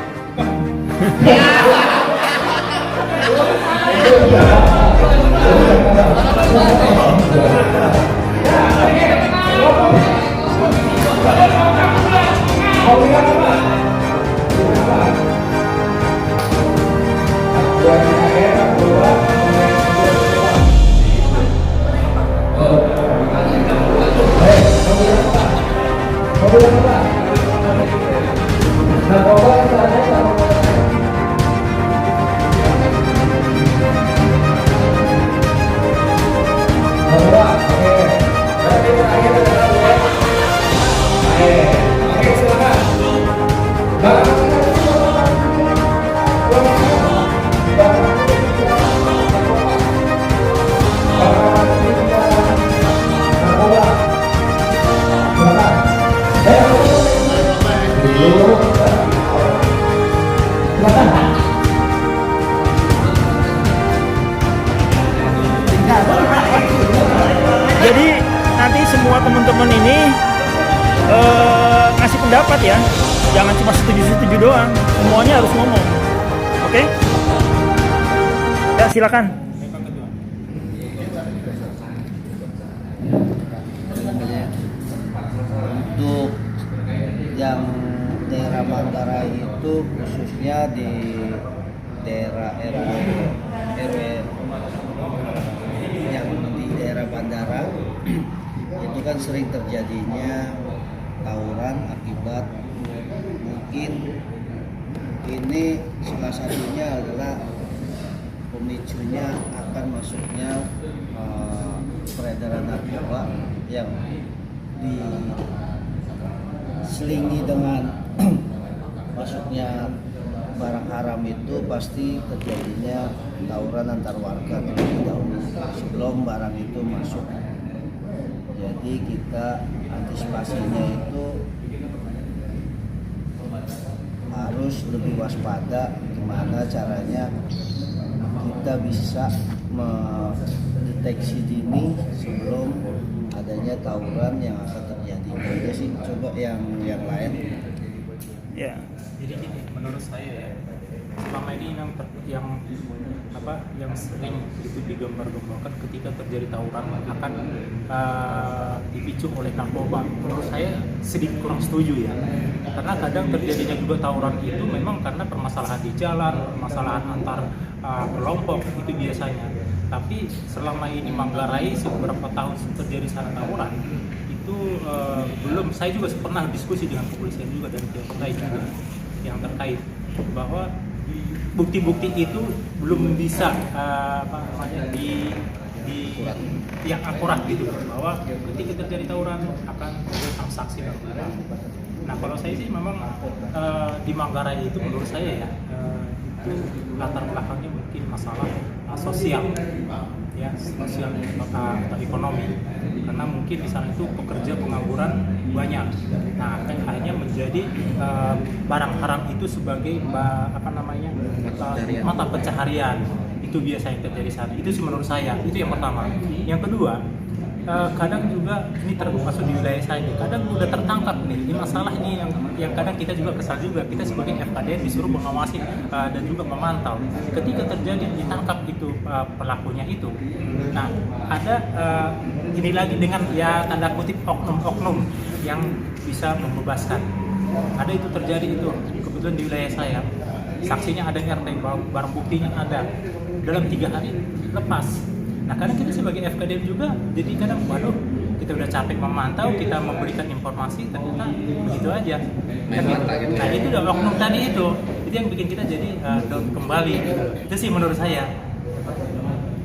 Jadi nanti semua teman-teman ini ngasih pendapat ya, jangan cuma setuju-setuju doang, semuanya harus ngomong. Oke? Ya silakan. Untuk yang daerah Manggarai itu khususnya di daerah RW yang di daerah bandara itu kan sering terjadinya tawuran akibat mungkin ini salah satunya adalah pemicunya akan masuknya peredaran narkoba yang diselingi dengan masuknya barang haram itu pasti terjadinya tawuran antar warga terlebih dahulu sebelum barang itu masuk. Jadi kita antisipasinya itu harus lebih waspada gimana caranya kita bisa mendeteksi dini sebelum adanya tawuran yang akan terjadi. Jadi sih coba yang lain. Ya. Jadi gini, menurut saya ya, selama ini yang sering itu digambar-gambarkan ketika terjadi tawuran akan dipicu oleh narkoba. Menurut saya sedikit kurang setuju ya, karena kadang terjadinya juga tawuran itu memang karena permasalahan di jalan, permasalahan antar kelompok itu biasanya. Tapi selama ini Manggarai beberapa tahun terjadi sana tawuran itu belum. Saya juga pernah diskusi dengan kepolisian juga dan pihak terkait juga yang terkait bahwa bukti-bukti itu belum bisa yang akurat gitu, bahwa ketika terjadi tawuran akan ada transaksi narkoba. Nah kalau saya sih memang di Manggarai itu menurut saya ya itu latar belakangnya mungkin masalah sosial ya, sosial atau ekonomi, karena mungkin di sana itu pekerja pengangguran banyak. Nah hanya menjadi barang haram itu sebagai mata pencaharian, itu biasanya terjadi sana. Itu sih menurut saya, itu yang pertama. Yang kedua, kadang juga ini termasuk di wilayah saya nih, kadang udah tertangkap nih, ini masalah ini yang kadang kita juga kesal juga, kita sebagai FKDN disuruh mengawasi dan juga memantau. Ketika terjadi ditangkap itu pelakunya itu, nah ada ini lagi dengan ya tanda kutip oknum-oknum yang bisa membebaskan. Ada itu terjadi itu, kebetulan di wilayah saya, saksinya ada RT, barang buktinya ada, dalam 3 hari lepas. Nah kadang kita sebagai FKDM juga, jadi kadang waduh kita udah capek memantau, kita memberikan informasi, ternyata begitu aja. Nah itu udah oknum tadi itu yang bikin kita jadi down kembali. Itu sih menurut saya.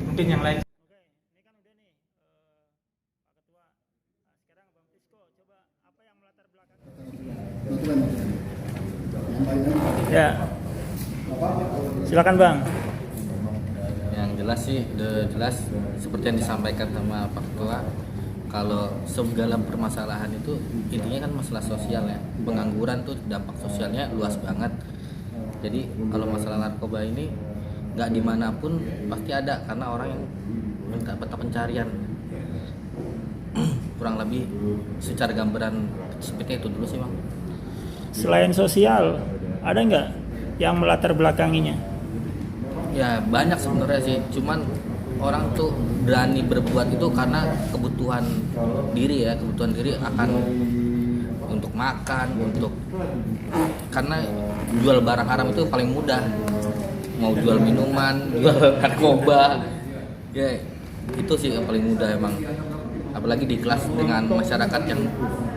Mungkin yang lain. Ya. Silakan Bang. jelas sih, udah jelas seperti yang disampaikan sama Pak Ketua. Kalau segala permasalahan itu intinya kan masalah sosial ya. Pengangguran tuh dampak sosialnya luas banget. Jadi kalau masalah narkoba ini nggak dimanapun pasti ada, karena orang yang minta mata pencarian. Kurang lebih secara gambaran seperti itu dulu sih Bang. Selain sosial, ada nggak yang melatar belakanginya? Ya banyak sebenarnya sih, cuman orang tuh berani berbuat itu karena kebutuhan diri ya, kebutuhan diri akan untuk makan, karena jual barang haram itu paling mudah. Mau jual minuman, jual narkoba, ya itu sih yang paling mudah emang. Apalagi di kelas dengan masyarakat yang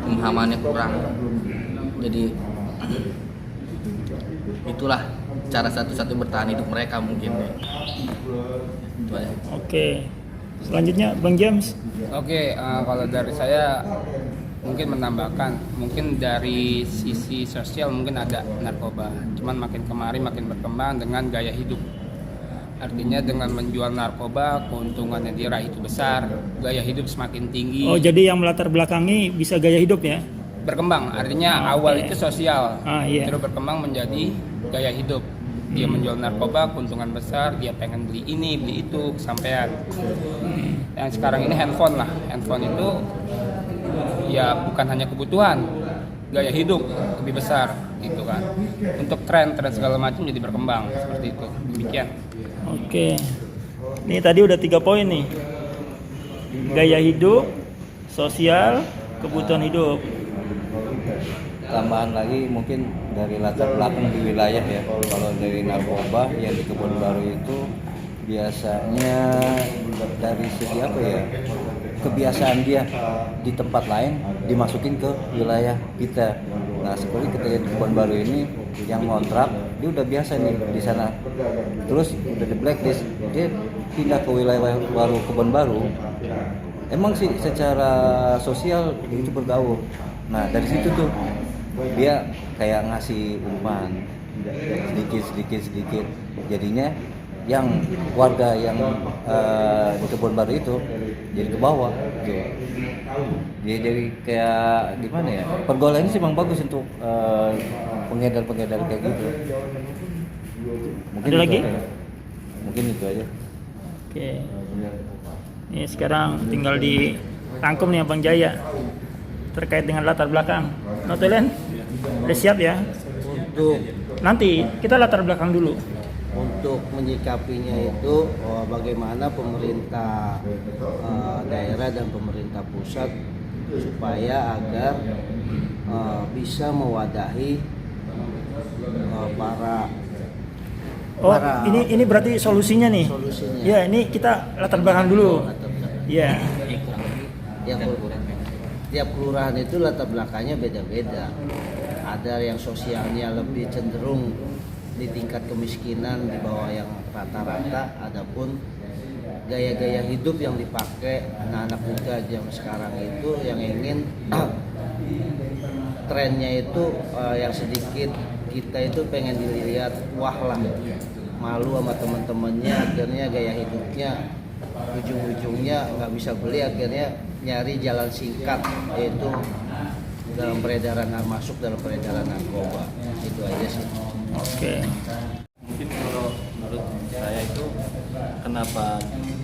pemahamannya kurang. Jadi itulah cara satu-satunya bertahan hidup mereka mungkin. Itu aja. Oke. Selanjutnya Bang James. Oke, kalau dari saya mungkin menambahkan, mungkin dari sisi sosial mungkin ada narkoba, cuman makin kemari makin berkembang dengan gaya hidup. Artinya dengan menjual narkoba keuntungannya diraih itu besar, gaya hidup semakin tinggi. Oh, jadi yang melatar belakangi bisa gaya hidup ya? Berkembang, artinya awal itu sosial, iya. terus berkembang menjadi gaya hidup. Dia menjual narkoba, keuntungan besar, dia pengen beli ini, beli itu, kesampean. Yang sekarang ini handphone lah, handphone itu ya bukan hanya kebutuhan, gaya hidup lebih besar gitu kan. Untuk tren segala macam jadi berkembang seperti itu. Demikian. Oke. Ini tadi udah 3 poin nih. Gaya hidup, sosial, kebutuhan hidup. Tambahan lagi mungkin dari latar belakang di wilayah ya. Kalau dari narkoba yang di Kebon Baru itu biasanya dari segi apa ya, kebiasaan dia di tempat lain dimasukin ke wilayah kita. Nah seperti kita lihat di Kebon Baru ini yang ngontrak dia udah biasa nih di sana, terus udah di blacklist, dia pindah ke wilayah baru Kebon Baru. Emang sih secara sosial itu bergaul. Nah dari situ tuh dia kayak ngasih umpan sedikit, jadinya yang warga yang di Kebon Baru itu jadi ke bawah gitu. Dia jadi kayak gimana ya, pergaulan ini sih memang bagus untuk pengedar-pengedar kayak gitu. Mungkin ada lagi? Mungkin itu aja. Oke. Ini sekarang tinggal dirangkum nih Bang Jaya terkait dengan latar belakang. Notulen, udah siap ya? Untuk nanti kita latar belakang dulu. Untuk menyikapinya itu bagaimana pemerintah daerah dan pemerintah pusat supaya agar bisa mewadahi para ini berarti solusinya nih. Solusinya. Ya, ini kita latar belakang dulu. Ya. Tiap kelurahan itu latar belakangnya beda-beda. Ada yang sosialnya lebih cenderung di tingkat kemiskinan di bawah yang rata-rata, adapun gaya-gaya hidup yang dipakai anak-anak muda zaman sekarang itu yang ingin trennya itu yang sedikit kita itu pengen dilihat wah lah, malu sama teman-temannya, akhirnya gaya hidupnya ujung-ujungnya nggak bisa beli, akhirnya nyari jalan singkat, yaitu dalam peredaran masuk dalam peredaran narkoba. Itu aja sih. Oke. Mungkin kalau menurut saya itu kenapa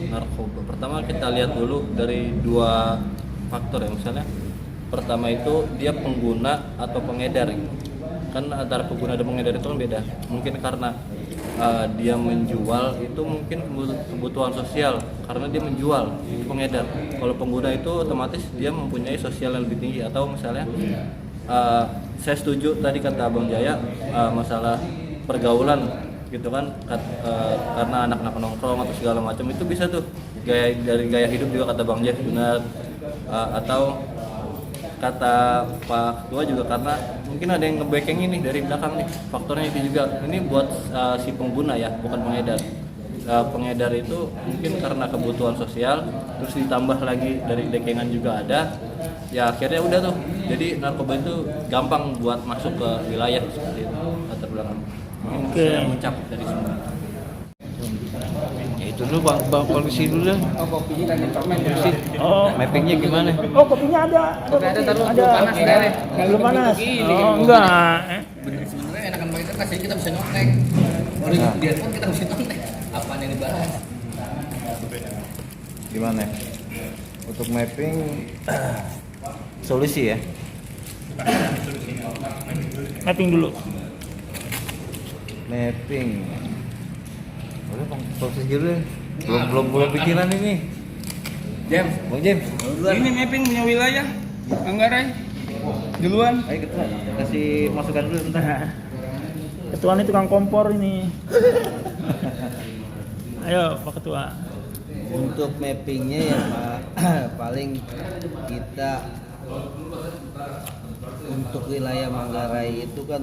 narkoba? Pertama kita lihat dulu dari 2 faktor ya, misalnya pertama itu dia pengguna atau pengedar. Kan antara pengguna dan pengedar itu kan beda. Mungkin karena dia menjual itu mungkin kebutuhan sosial, karena dia menjual itu pengedar. Kalau pengguna itu otomatis dia mempunyai sosial yang lebih tinggi, atau misalnya saya setuju tadi kata Bang Jaya masalah pergaulan gitu kan, karena anak-anak nongkrong atau segala macam itu bisa tuh dari gaya hidup juga kata Bang Jaya benar, atau kata Pak Ketua juga karena mungkin ada yang nge-backing ini dari belakang nih, faktornya itu juga ini buat si pengguna ya, bukan pengedar. Pengedar itu mungkin karena kebutuhan sosial, terus ditambah lagi dari backingan juga ada, ya akhirnya udah tuh, jadi narkoba itu gampang buat masuk ke wilayah seperti itu latar belakang. Mungkin saya mencakup dari semua. Ya Itu dulu bang polisi dulu dah. Oh, kopinya dan permen ya. Oh, Mappingnya gimana? oh kopinya ada. Kopi ada, taruh Ada. belum panas, Dere. Belum panas. Gini, Oh, enggak. Sebenarnya enakan pakai kertas jadi kita bisa nyontek. Kalau di handphone kita mesti nyontek. Apaan yang dibahas? Gimana? Untuk mapping solusi ya. Mapping dulu. Mapping. Udah bang, proses dulu. Belum pikiran ini. James, Bang James. ini mapping punya wilayah Manggarai. Duluan. Ayo ketua, kasih masukan dulu bentar. Ketua ini tukang kompor ini. Ayo Pak Ketua. Untuk mappingnya ya Pak, paling kita untuk wilayah Manggarai itu kan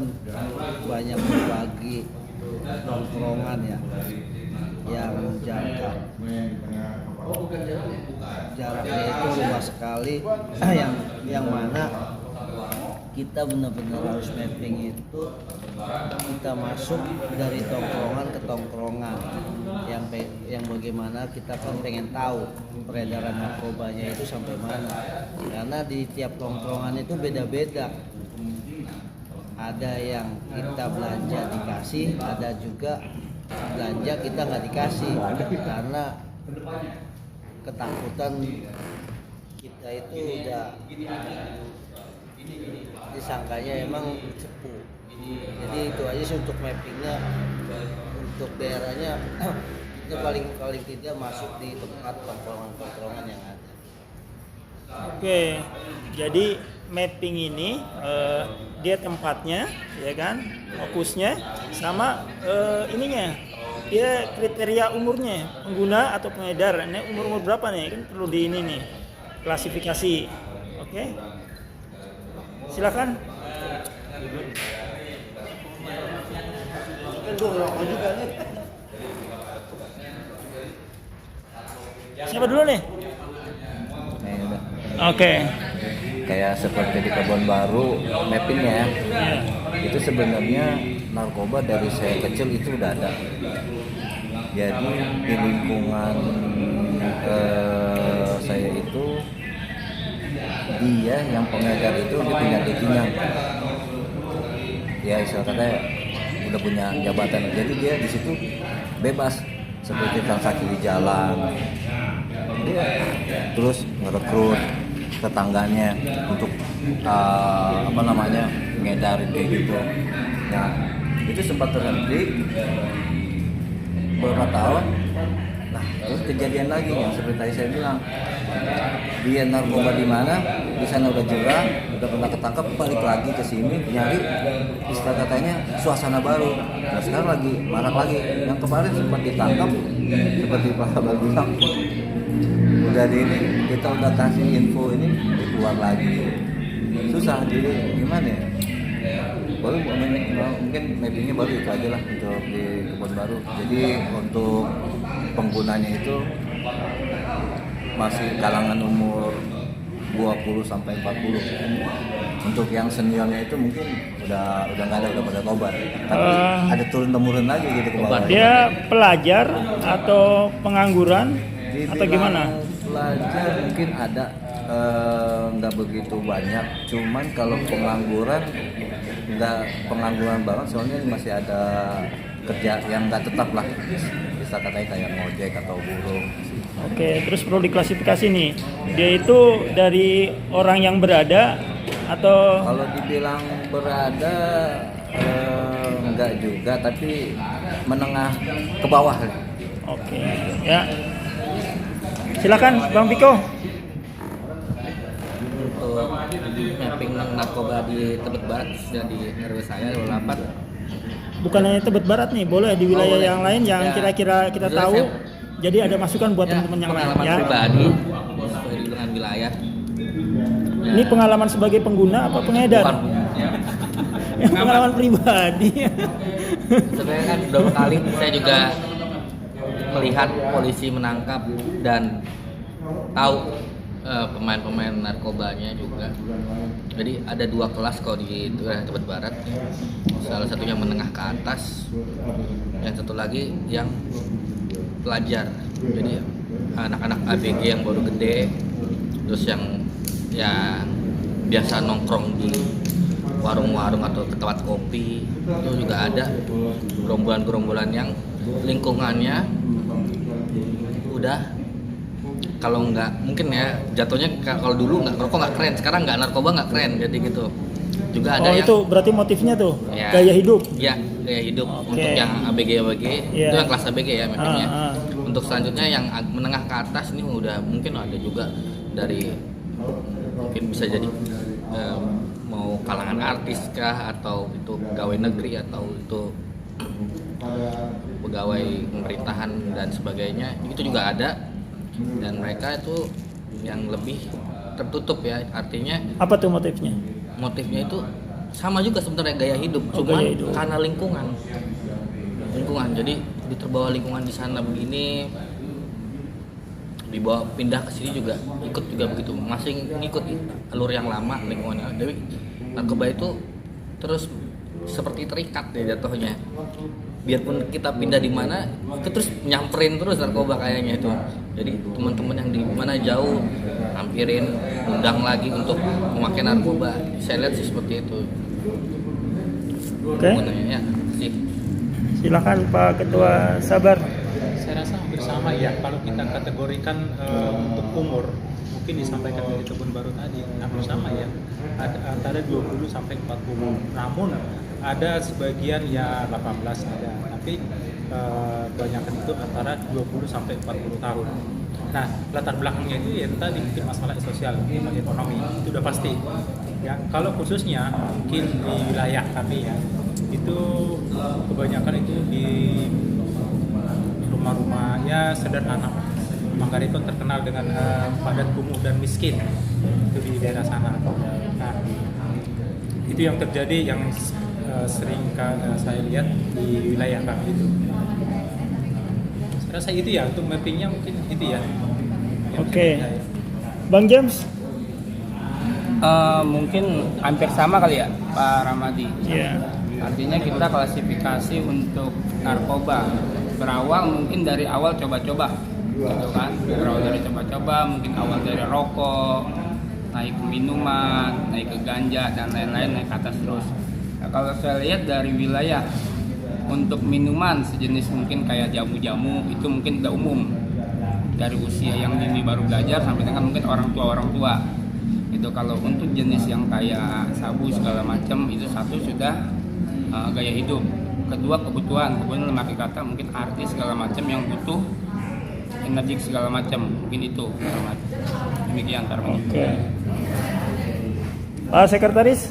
banyak berbagi nongkrongan ya yang jaraknya itu luas sekali yang mana kita benar-benar harus mapping itu kita masuk dari tongkrongan ke tongkrongan yang bagaimana kita kan pengen tahu peredaran narkobanya itu sampai mana, karena di tiap tongkrongan itu beda-beda. Ada yang kita belanja dikasih, ada juga belanja kita nggak dikasih karena ketakutan kita itu udah disangkanya emang cepu. Jadi itu aja sih untuk mappingnya. Untuk daerahnya itu paling tidak masuk di tempat tongkrongan yang ada. Oke, jadi mapping ini dia tempatnya, ya kan, fokusnya, sama ininya, dia kriteria umurnya, pengguna atau pengedar. Ini umur berapa nih? Kan perlu di ini nih, klasifikasi. Oke, silakan. Siapa dulu nih? Oke. Kayak seperti di Kebon Baru mappingnya itu sebenarnya narkoba dari saya kecil itu udah ada. Jadi di lingkungan saya itu dia yang pengedar itu dia punya dekingan. Ya istilah katanya udah punya jabatan, jadi dia di situ bebas seperti transaksi di jalan. Dia terus ngerekrut tetangganya untuk ngedarin kayak gitu. Nah itu sempat terhenti beberapa tahun. Nah terus kejadian lagi yang seperti tadi saya bilang, dia narkoba di mana, di sana udah jerah, udah pernah ketangkap, balik lagi ke sini nyari istilah katanya suasana baru. Nah sekarang lagi marak lagi. Yang kemarin sempat ditangkap seperti Pak Abang bilang, udah di ini kita udah kasih info ini keluar lagi, susah. Jadi gimana ya, baru mungkin mappingnya baru itu aja lah untuk di Kebon Baru. Jadi untuk penggunanya itu masih kalangan umur 20 sampai 40. Untuk yang seniornya itu mungkin udah nggak ada, udah pada tobat. Tapi ada turun temurun lagi gitu ke bawah. Dia pelajar atau pengangguran atau gimana? Pelajar mungkin ada, nggak begitu banyak. Cuman kalau pengangguran nggak pengangguran banget, soalnya masih ada kerja yang nggak tetap lah. Bisa katanya kayak ngojek atau buruh. Oke, terus perlu diklasifikasi nih. Dia itu dari orang yang berada atau? Kalau dibilang berada enggak juga, tapi menengah ke bawah. Oke, ya. Silakan Bang Piko. Untuk mapping narkoba di Tebet Barat dan di RW saya 28. Bukan hanya Tebet Barat nih, boleh di wilayah yang lain yang kira-kira kita tahu. Jadi ada masukan buat teman-teman yang lain ya. Pengalaman pribadi sesuai dengan wilayah. Ini pengalaman sebagai pengguna apa pengedar? Pengalaman pribadi. Sebenarnya kan beberapa kali saya juga melihat polisi menangkap dan tahu pemain-pemain narkobanya juga. Jadi ada 2 kelas kalau di Tebet Barat. Salah satunya menengah ke atas, yang satu lagi yang pelajar. Jadi anak-anak ABG yang baru gede, terus yang ya biasa nongkrong di warung-warung atau ke tempat kopi, itu juga ada gerombolan-gerombolan yang lingkungannya udah, kalau nggak mungkin ya jatuhnya kalau dulu nggak ngerokok nggak keren, sekarang nggak narkoba nggak keren, jadi gitu. Juga ada yang itu berarti motifnya tuh ya, gaya hidup. Ya, gaya hidup. Oke. Untuk yang ABG Iya. itu yang kelas ABG ya mappingnya. Ah. Untuk selanjutnya yang menengah ke atas ini udah mungkin ada juga dari mungkin bisa jadi mau kalangan artis kah, atau itu pegawai negeri, atau itu pegawai pemerintahan dan sebagainya, itu juga ada. Dan mereka itu yang lebih tertutup ya, artinya Apa tuh motifnya? motifnya itu sama juga sebenarnya gaya hidup, Oh, cuman gaya hidup. karena lingkungan, jadi terbawa lingkungan di sana begini, dibawa pindah ke sini juga ikut juga begitu, masih ngikut alur yang lama lingkungannya. Jadi narkoba itu terus seperti terikat ya jatuhnya. Biarpun kita pindah di mana, itu terus nyamperin terus narkoba kayaknya itu. Jadi teman-teman yang di mana jauh hampirin, undang lagi untuk memakai narkoba. Saya lihat sih seperti itu. Oke. Ya, sih. Silakan Pak Ketua Sabar. Saya rasa hampir sama ya, kalau kita kategorikan untuk umur, mungkin disampaikan dari Kebun Baru tadi, hampir sama ya, ada antara 20 sampai 40. Namun ada sebagian ya 18 ada, tapi kebanyakan itu antara 20 sampai 40 tahun. Nah, latar belakangnya itu ya tadi mungkin masalah sosial, masalah ekonomi, itu udah pasti. Ya, kalau khususnya mungkin di wilayah kami ya, itu kebanyakan itu di rumah-rumah ya sederhana. Manggarai itu terkenal dengan padat kumuh dan miskin itu di daerah sana. Nah, itu yang terjadi yang sering saya lihat di wilayah kami itu. Saya rasa itu ya, untuk mappingnya mungkin itu ya. Oke. Bang James? Mungkin hampir sama kali ya Pak Ramadi. Iya. Artinya kita klasifikasi untuk narkoba berawal mungkin dari awal coba-coba, gitu kan? Berawal dari coba-coba, mungkin awal dari rokok, naik ke minuman, naik ke ganja dan lain-lain, naik ke atas terus. Nah, kalau saya lihat dari wilayah untuk minuman sejenis mungkin kayak jamu-jamu itu mungkin udah umum dari usia yang dini baru belajar sampai dengan mungkin orang tua. Itu kalau untuk jenis yang kayak sabu segala macam itu satu sudah gaya hidup. Kedua kebutuhan, kemudian memakai kata mungkin artis segala macam yang butuh energi segala macam, mungkin itu. Demikian tarafnya. Oke. Pak Sekretaris,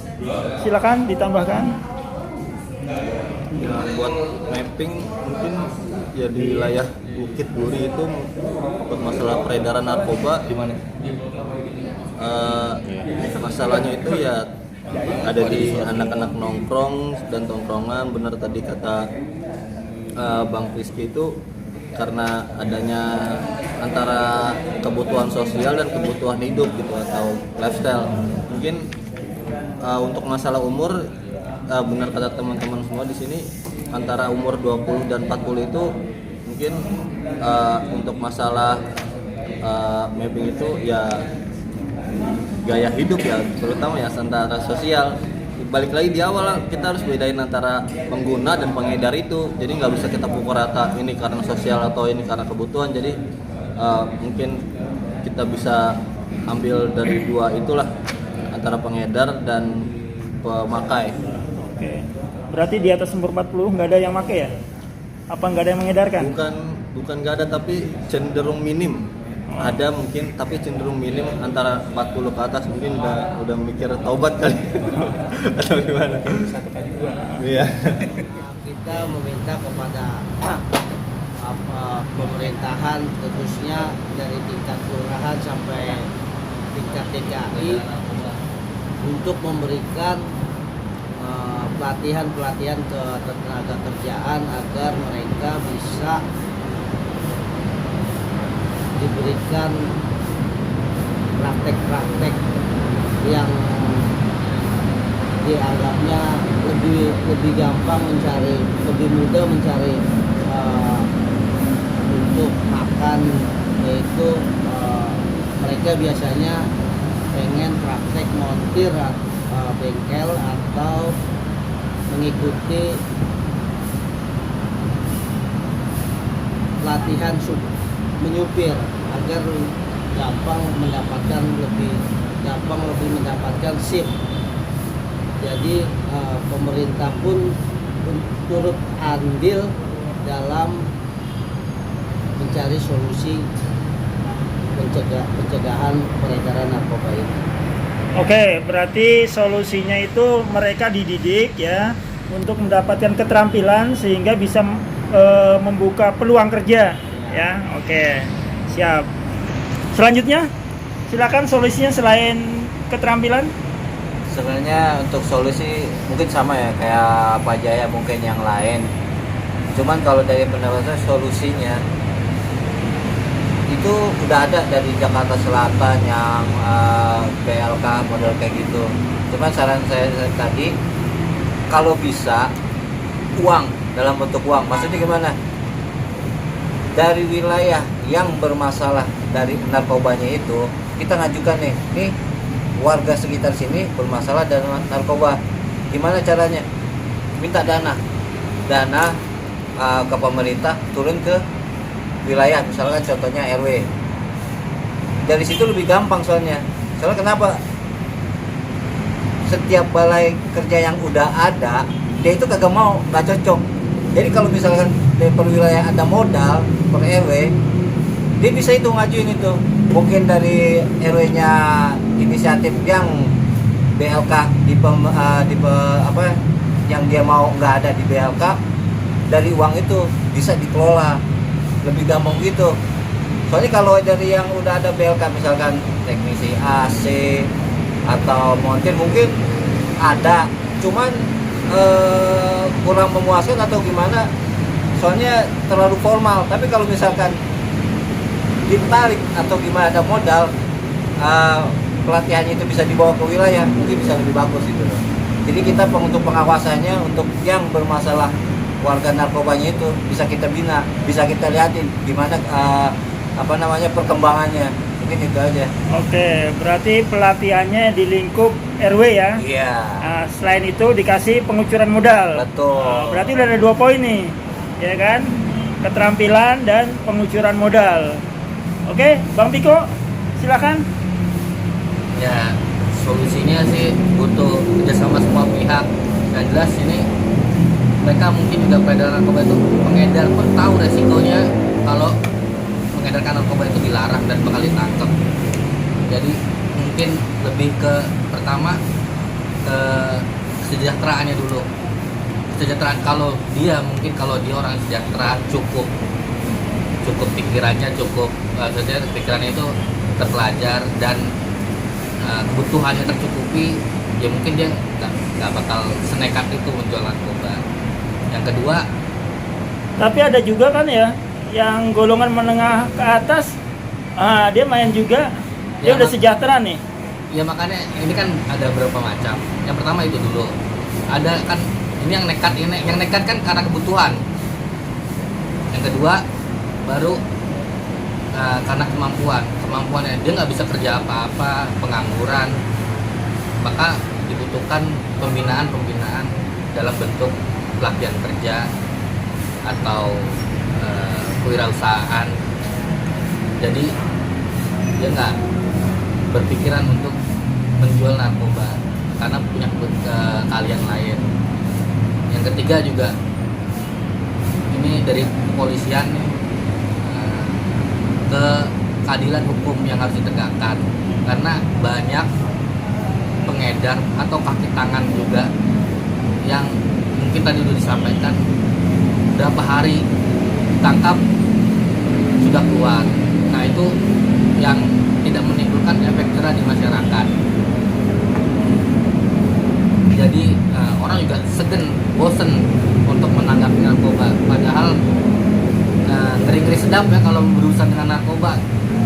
silakan ditambahkan. Ya, buat mapping mungkin ya di wilayah Bukit Duri itu buat masalah peredaran narkoba di mana? Masalahnya itu ya ada di anak-anak nongkrong dan tongkrongan. Benar tadi kata Bang Rizky itu karena adanya antara kebutuhan sosial dan kebutuhan hidup gitu atau lifestyle. Mungkin untuk masalah umur benar kata teman-teman semua di sini antara umur 20 dan 40 itu mungkin untuk masalah mapping itu ya gaya hidup ya, terutama ya antara sosial. Balik lagi di awal kita harus bedain antara pengguna dan pengedar itu, jadi nggak bisa kita pukul rata ini karena sosial atau ini karena kebutuhan. Jadi mungkin kita bisa ambil dari dua itulah, antara pengedar dan pemakai. Oke. Berarti di atas umur 40 nggak ada yang pakai ya? Apa nggak ada yang mengedarkan? Bukan nggak ada, tapi cenderung minim. Ada mungkin, tapi cenderung minim. Antara 40 ke atas mungkin udah mikir taubat kali. Atau gimana? Iya. Kita meminta kepada pemerintahan, khususnya dari tingkat kelurahan sampai tingkat DKI, untuk memberikan pelatihan ke tenaga kerjaan agar mereka bisa diberikan praktek-praktek yang dianggapnya lebih gampang mencari, lebih mudah mencari untuk misalkan yaitu mereka biasanya pengen praktek montir bengkel atau mengikuti latihan menyupir agar lebih gampang mendapatkan SIM. Jadi pemerintah pun turut andil dalam mencari solusi pencegahan peredaran narkoba ini. Oke, berarti solusinya itu mereka dididik ya untuk mendapatkan keterampilan sehingga bisa membuka peluang kerja ya. Oke, siap. Selanjutnya, silakan solusinya selain keterampilan. Sebenarnya untuk solusi mungkin sama ya kayak Pak Jaya mungkin yang lain. Cuman kalau dari pendapat saya solusinya itu udah ada dari Jakarta Selatan yang BLK model kayak gitu. Cuman saran saya tadi kalau bisa uang dalam bentuk uang, maksudnya gimana? Dari wilayah yang bermasalah dari narkobanya itu kita ngajukan nih warga sekitar sini bermasalah dengan narkoba, gimana caranya? Minta dana ke pemerintah turun ke wilayah, misalkan contohnya RW. Dari situ lebih gampang soalnya kenapa? Setiap balai kerja yang udah ada dia itu kagak mau, nggak cocok. Jadi kalau misalkan dari per wilayah ada modal per RW, dia bisa itu ngajuin itu. Mungkin dari RW-nya inisiatif yang BLK yang dia mau nggak ada di BLK, dari uang itu bisa dikelola lebih gampang gitu. Soalnya kalau dari yang udah ada BLK misalkan teknisi AC atau montir mungkin ada, cuman kurang memuaskan atau gimana, soalnya terlalu formal. Tapi kalau misalkan ditarik atau gimana ada modal, pelatihannya itu bisa dibawa ke wilayah, mungkin bisa lebih bagus gitu. Jadi kita untuk pengawasannya, untuk yang bermasalah warga narkobanya itu bisa kita bina, bisa kita lihatin gimana perkembangannya. Mungkin itu aja. Oke, berarti pelatihannya di lingkup RW ya? Iya. Nah, selain itu dikasih pengucuran modal. Betul. Berarti udah ada 2 poin nih, ya kan? Keterampilan dan pengucuran modal. Oke, Bang Piko, silakan. Ya, solusinya sih butuh kerjasama semua pihak. Yang jelas ini mereka mungkin juga peredaran narkoba itu pengedar pun tahu resikonya kalau mengedarkan narkoba itu dilarang dan bakal ditangkap. Jadi mungkin lebih ke pertama ke kesejahteraannya dulu. Kesejahteraan kalau dia orang sejahtera, cukup pikirannya, pikirannya itu terpelajar dan kebutuhannya tercukupi, ya mungkin dia nggak bakal senekat itu menjual narkoba. Yang kedua, tapi ada juga kan ya yang golongan menengah ke atas, dia main juga, dia udah sejahtera nih. Ya makanya ini kan ada beberapa macam. Yang pertama itu dulu, ada kan ini yang nekat kan karena kebutuhan. Yang kedua baru karena kemampuannya dia nggak bisa kerja apa-apa, pengangguran, maka dibutuhkan pembinaan dalam bentuk pelatihan kerja atau kewirausahaan. Jadi dia nggak berpikiran untuk menjual narkoba karena punya keahlian lain. Yang ketiga juga ini dari kepolisian ke keadilan hukum yang harus ditegakkan, karena banyak pengedar atau kaki tangan juga yang mungkin tadi sudah disampaikan berapa hari ditangkap sudah keluar. Nah itu yang tidak menimbulkan efek jerah di masyarakat. Jadi orang juga bosen untuk menanggapi narkoba, padahal ngeri-ngeri sedap ya kalau berurusan dengan narkoba.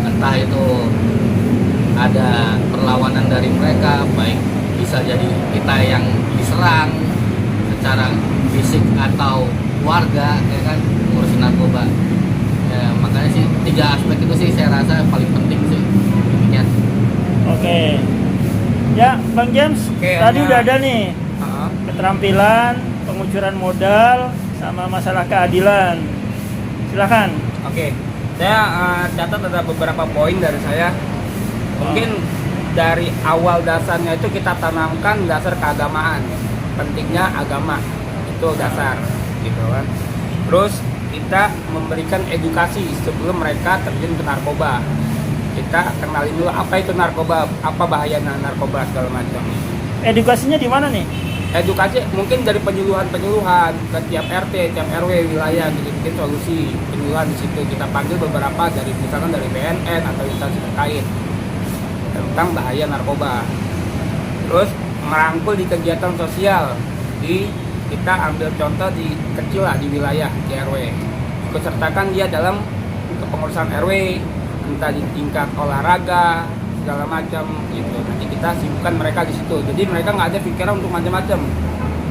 Entah itu ada perlawanan dari mereka, baik bisa jadi kita yang diserang secara fisik atau warga ya kan ngurusin narkoba. Ya, makanya sih 3 aspek itu sih saya rasa paling penting sih. Demikian. Oke. Ya, Bang James, tadi udah ada nih keterampilan, pengucuran modal, sama masalah keadilan. Silakan. Oke, saya catat ada beberapa poin dari saya. Mungkin dari awal dasarnya itu kita tanamkan dasar keagamaan, pentingnya agama itu dasar, gitu kan. Terus kita memberikan edukasi sebelum mereka terjun ke narkoba. Kita kenalin dulu apa itu narkoba, apa bahayanya narkoba segala macam. Edukasinya di mana nih? Edukasi mungkin dari penyuluhan ke tiap RT, tiap RW wilayah, gitu, bikin solusi penyuluhan di situ. Kita panggil beberapa dari misalkan dari BNN atau instansi terkait tentang bahaya narkoba. Terus merangkul di kegiatan sosial, kita ambil contoh di kecil lah di wilayah di RW. Ikut sertakan dia dalam kepengurusan RW, entah di tingkat olahraga segala macam gitu. Nanti kita sibukkan mereka di situ. Jadi mereka nggak ada pikiran untuk macam-macam.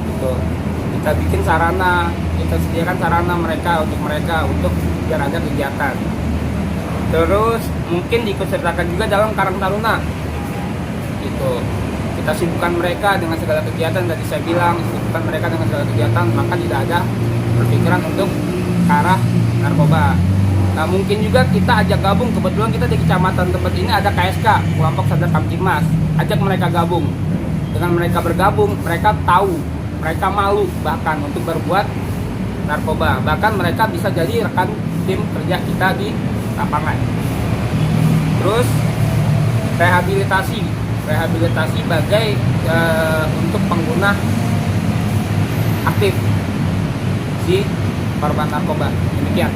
Gitu. Kita bikin sarana, kita sediakan sarana mereka untuk biar ada kegiatan. Terus mungkin diikutsertakan juga dalam Karang Taruna. Gitu. Kita sibukkan mereka dengan segala kegiatan. Tadi saya bilang sibukkan mereka dengan segala kegiatan, maka tidak ada berpikiran untuk ke arah narkoba. Nah, mungkin juga kita ajak gabung, kebetulan kita di kecamatan tempat ini ada KSK, kelompok sadar Kamtibmas. Ajak mereka gabung. Dengan mereka bergabung, mereka tahu, mereka malu bahkan untuk berbuat narkoba. Bahkan mereka bisa jadi rekan tim kerja kita di lapangan. Terus rehabilitasi bagai untuk pengguna aktif si korban narkoba. Demikian.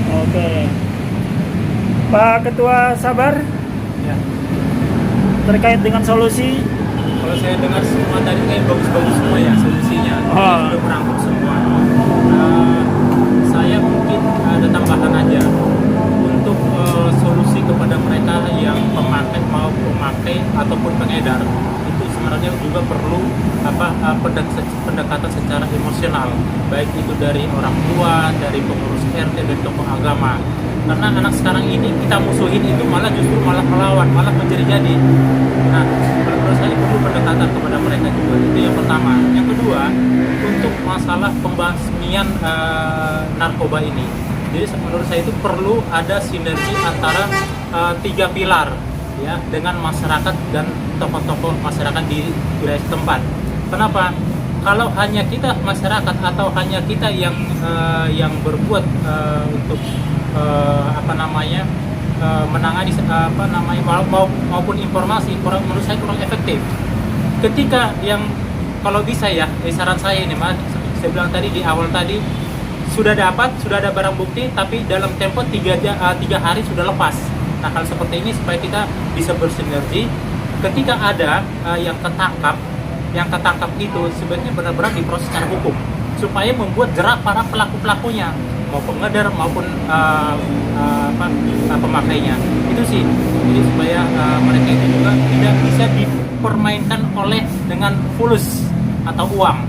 Oke. Pak Ketua Sabar, Ya. terkait dengan solusi. Kalau saya dengar semua tadi kayak bagus-bagus semua ya solusinya. Sudah merangkum semua. Saya mungkin ada tambahan aja untuk solusi kepada mereka yang pemakai ataupun pengedar. Itu sebenarnya juga perlu pendekatan secara emosional, baik itu dari orang tua, dari pengurus RT, dari tokoh agama. Karena anak sekarang ini kita musuhin itu justru malah melawan, malah menjadi-jadi. Nah, menurut saya perlu pendekatan kepada mereka juga. Itu yang pertama. Yang kedua, untuk masalah pembasmian narkoba ini. Jadi menurut saya itu perlu ada sinergi antara 3 pilar ya dengan masyarakat dan tokoh-tokoh masyarakat di wilayah setempat. Kenapa? Kalau hanya kita masyarakat atau hanya kita yang berbuat untuk menangani maupun informasi menurut saya kurang efektif. Ketika kalau bisa ya, saran saya ini Mas, saya bilang tadi di awal tadi sudah ada barang bukti tapi dalam tempo 3 hari sudah lepas. Nah, hal seperti ini supaya kita bisa bersinergi ketika ada yang ketangkap itu sebenarnya benar-benar diproses secara hukum supaya membuat jerak para pelaku-pelakunya, mau pengedar maupun pemakainya. Itu sih. Jadi supaya mereka itu juga tidak bisa dipermainkan dengan fulus atau uang.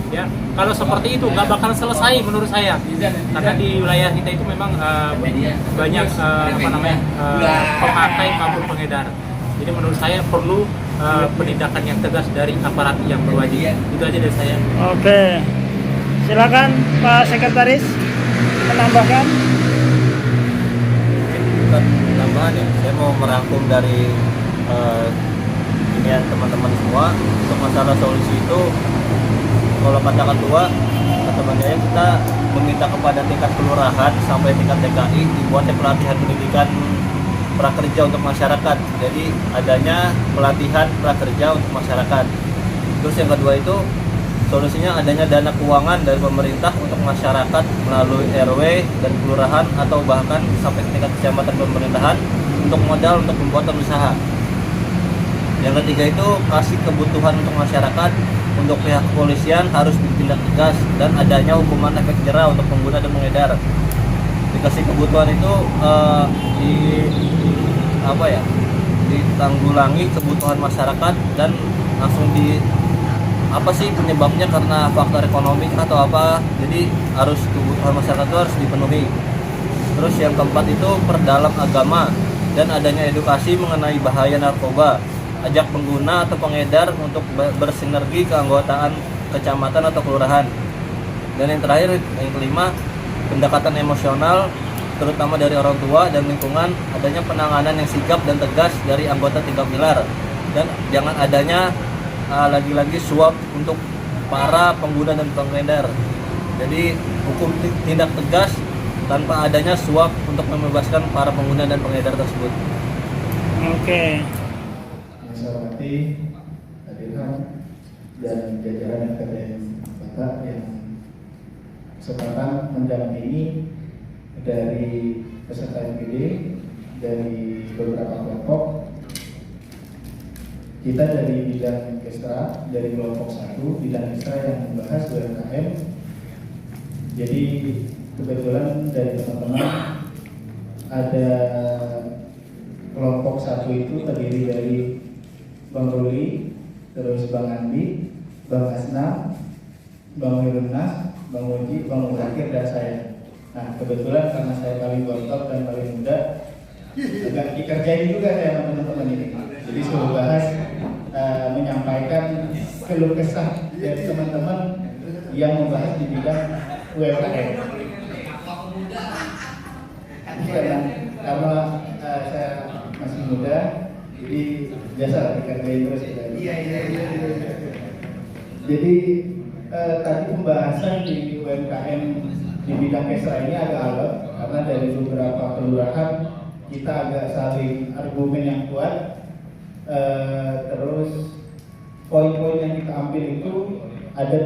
Ya, kalau seperti itu nggak bakal selesai menurut saya, karena di wilayah kita itu memang banyak pemakai maupun pengedar. Jadi menurut saya perlu penindakan yang tegas dari aparat yang berwajib. Itu aja dari saya. Oke, silakan Pak Sekretaris menambahkan. Bukan tambahan ya, saya mau merangkum dari teman-teman semua untuk masalah solusi itu. Kalau kata ketua teman-temannya kita meminta kepada tingkat kelurahan sampai tingkat DKI dibuat pelatihan pendidikan prakerja untuk masyarakat. Jadi adanya pelatihan prakerja untuk masyarakat. Terus yang kedua itu solusinya adanya dana keuangan dari pemerintah untuk masyarakat melalui RW dan kelurahan atau bahkan sampai tingkat kecamatan pemerintahan untuk modal untuk pembuatan usaha. Yang ketiga itu kasih kebutuhan untuk masyarakat. Untuk pihak kepolisian harus ditindak tegas dan adanya hukuman efek jera untuk pengguna dan pengedar. Dikasih kebutuhan itu ditanggulangi kebutuhan masyarakat dan langsung penyebabnya karena faktor ekonomi atau apa. Jadi harus kebutuhan masyarakat itu harus dipenuhi. Terus yang keempat itu perdalam agama dan adanya edukasi mengenai bahaya narkoba. Ajak pengguna atau pengedar untuk bersinergi keanggotaan kecamatan atau kelurahan. Dan yang terakhir, yang kelima, pendekatan emosional terutama dari orang tua dan lingkungan, adanya penanganan yang sigap dan tegas dari anggota 3 pilar, dan jangan adanya lagi-lagi suap untuk para pengguna dan pengedar. Jadi hukum tindak tegas tanpa adanya suap untuk membebaskan para pengguna dan pengedar tersebut. Oke. Yang saya hormati hadirin dan jajaran FPM Batak yang kesempatan mendampingi dari peserta MPD dari beberapa kelompok. Kita dari bidang ekstra, dari kelompok 1 bidang ekstra yang membahas UMKM. Jadi kebetulan dari teman-teman ada kelompok 1 itu terdiri dari Bang Ruli, terus Bang Andi, Bang Asna, Bang Wirunas, Bang Oji, Bang Muzakir, dan saya. Nah, kebetulan karena saya paling bontot dan paling muda, agak dikerjain juga saya sama teman-teman ini. Jadi suruh bahas, menyampaikan keluh kesah dari teman-teman yang membahas di bidang UMKM. Karena saya masih muda, jadi biasa dikerjain terus. Jadi tadi pembahasan di UMKM di bidang ekstra ini agak alot karena dari beberapa kelurahan kita agak saling argumen yang kuat. Terus poin-poin yang kita ambil itu ada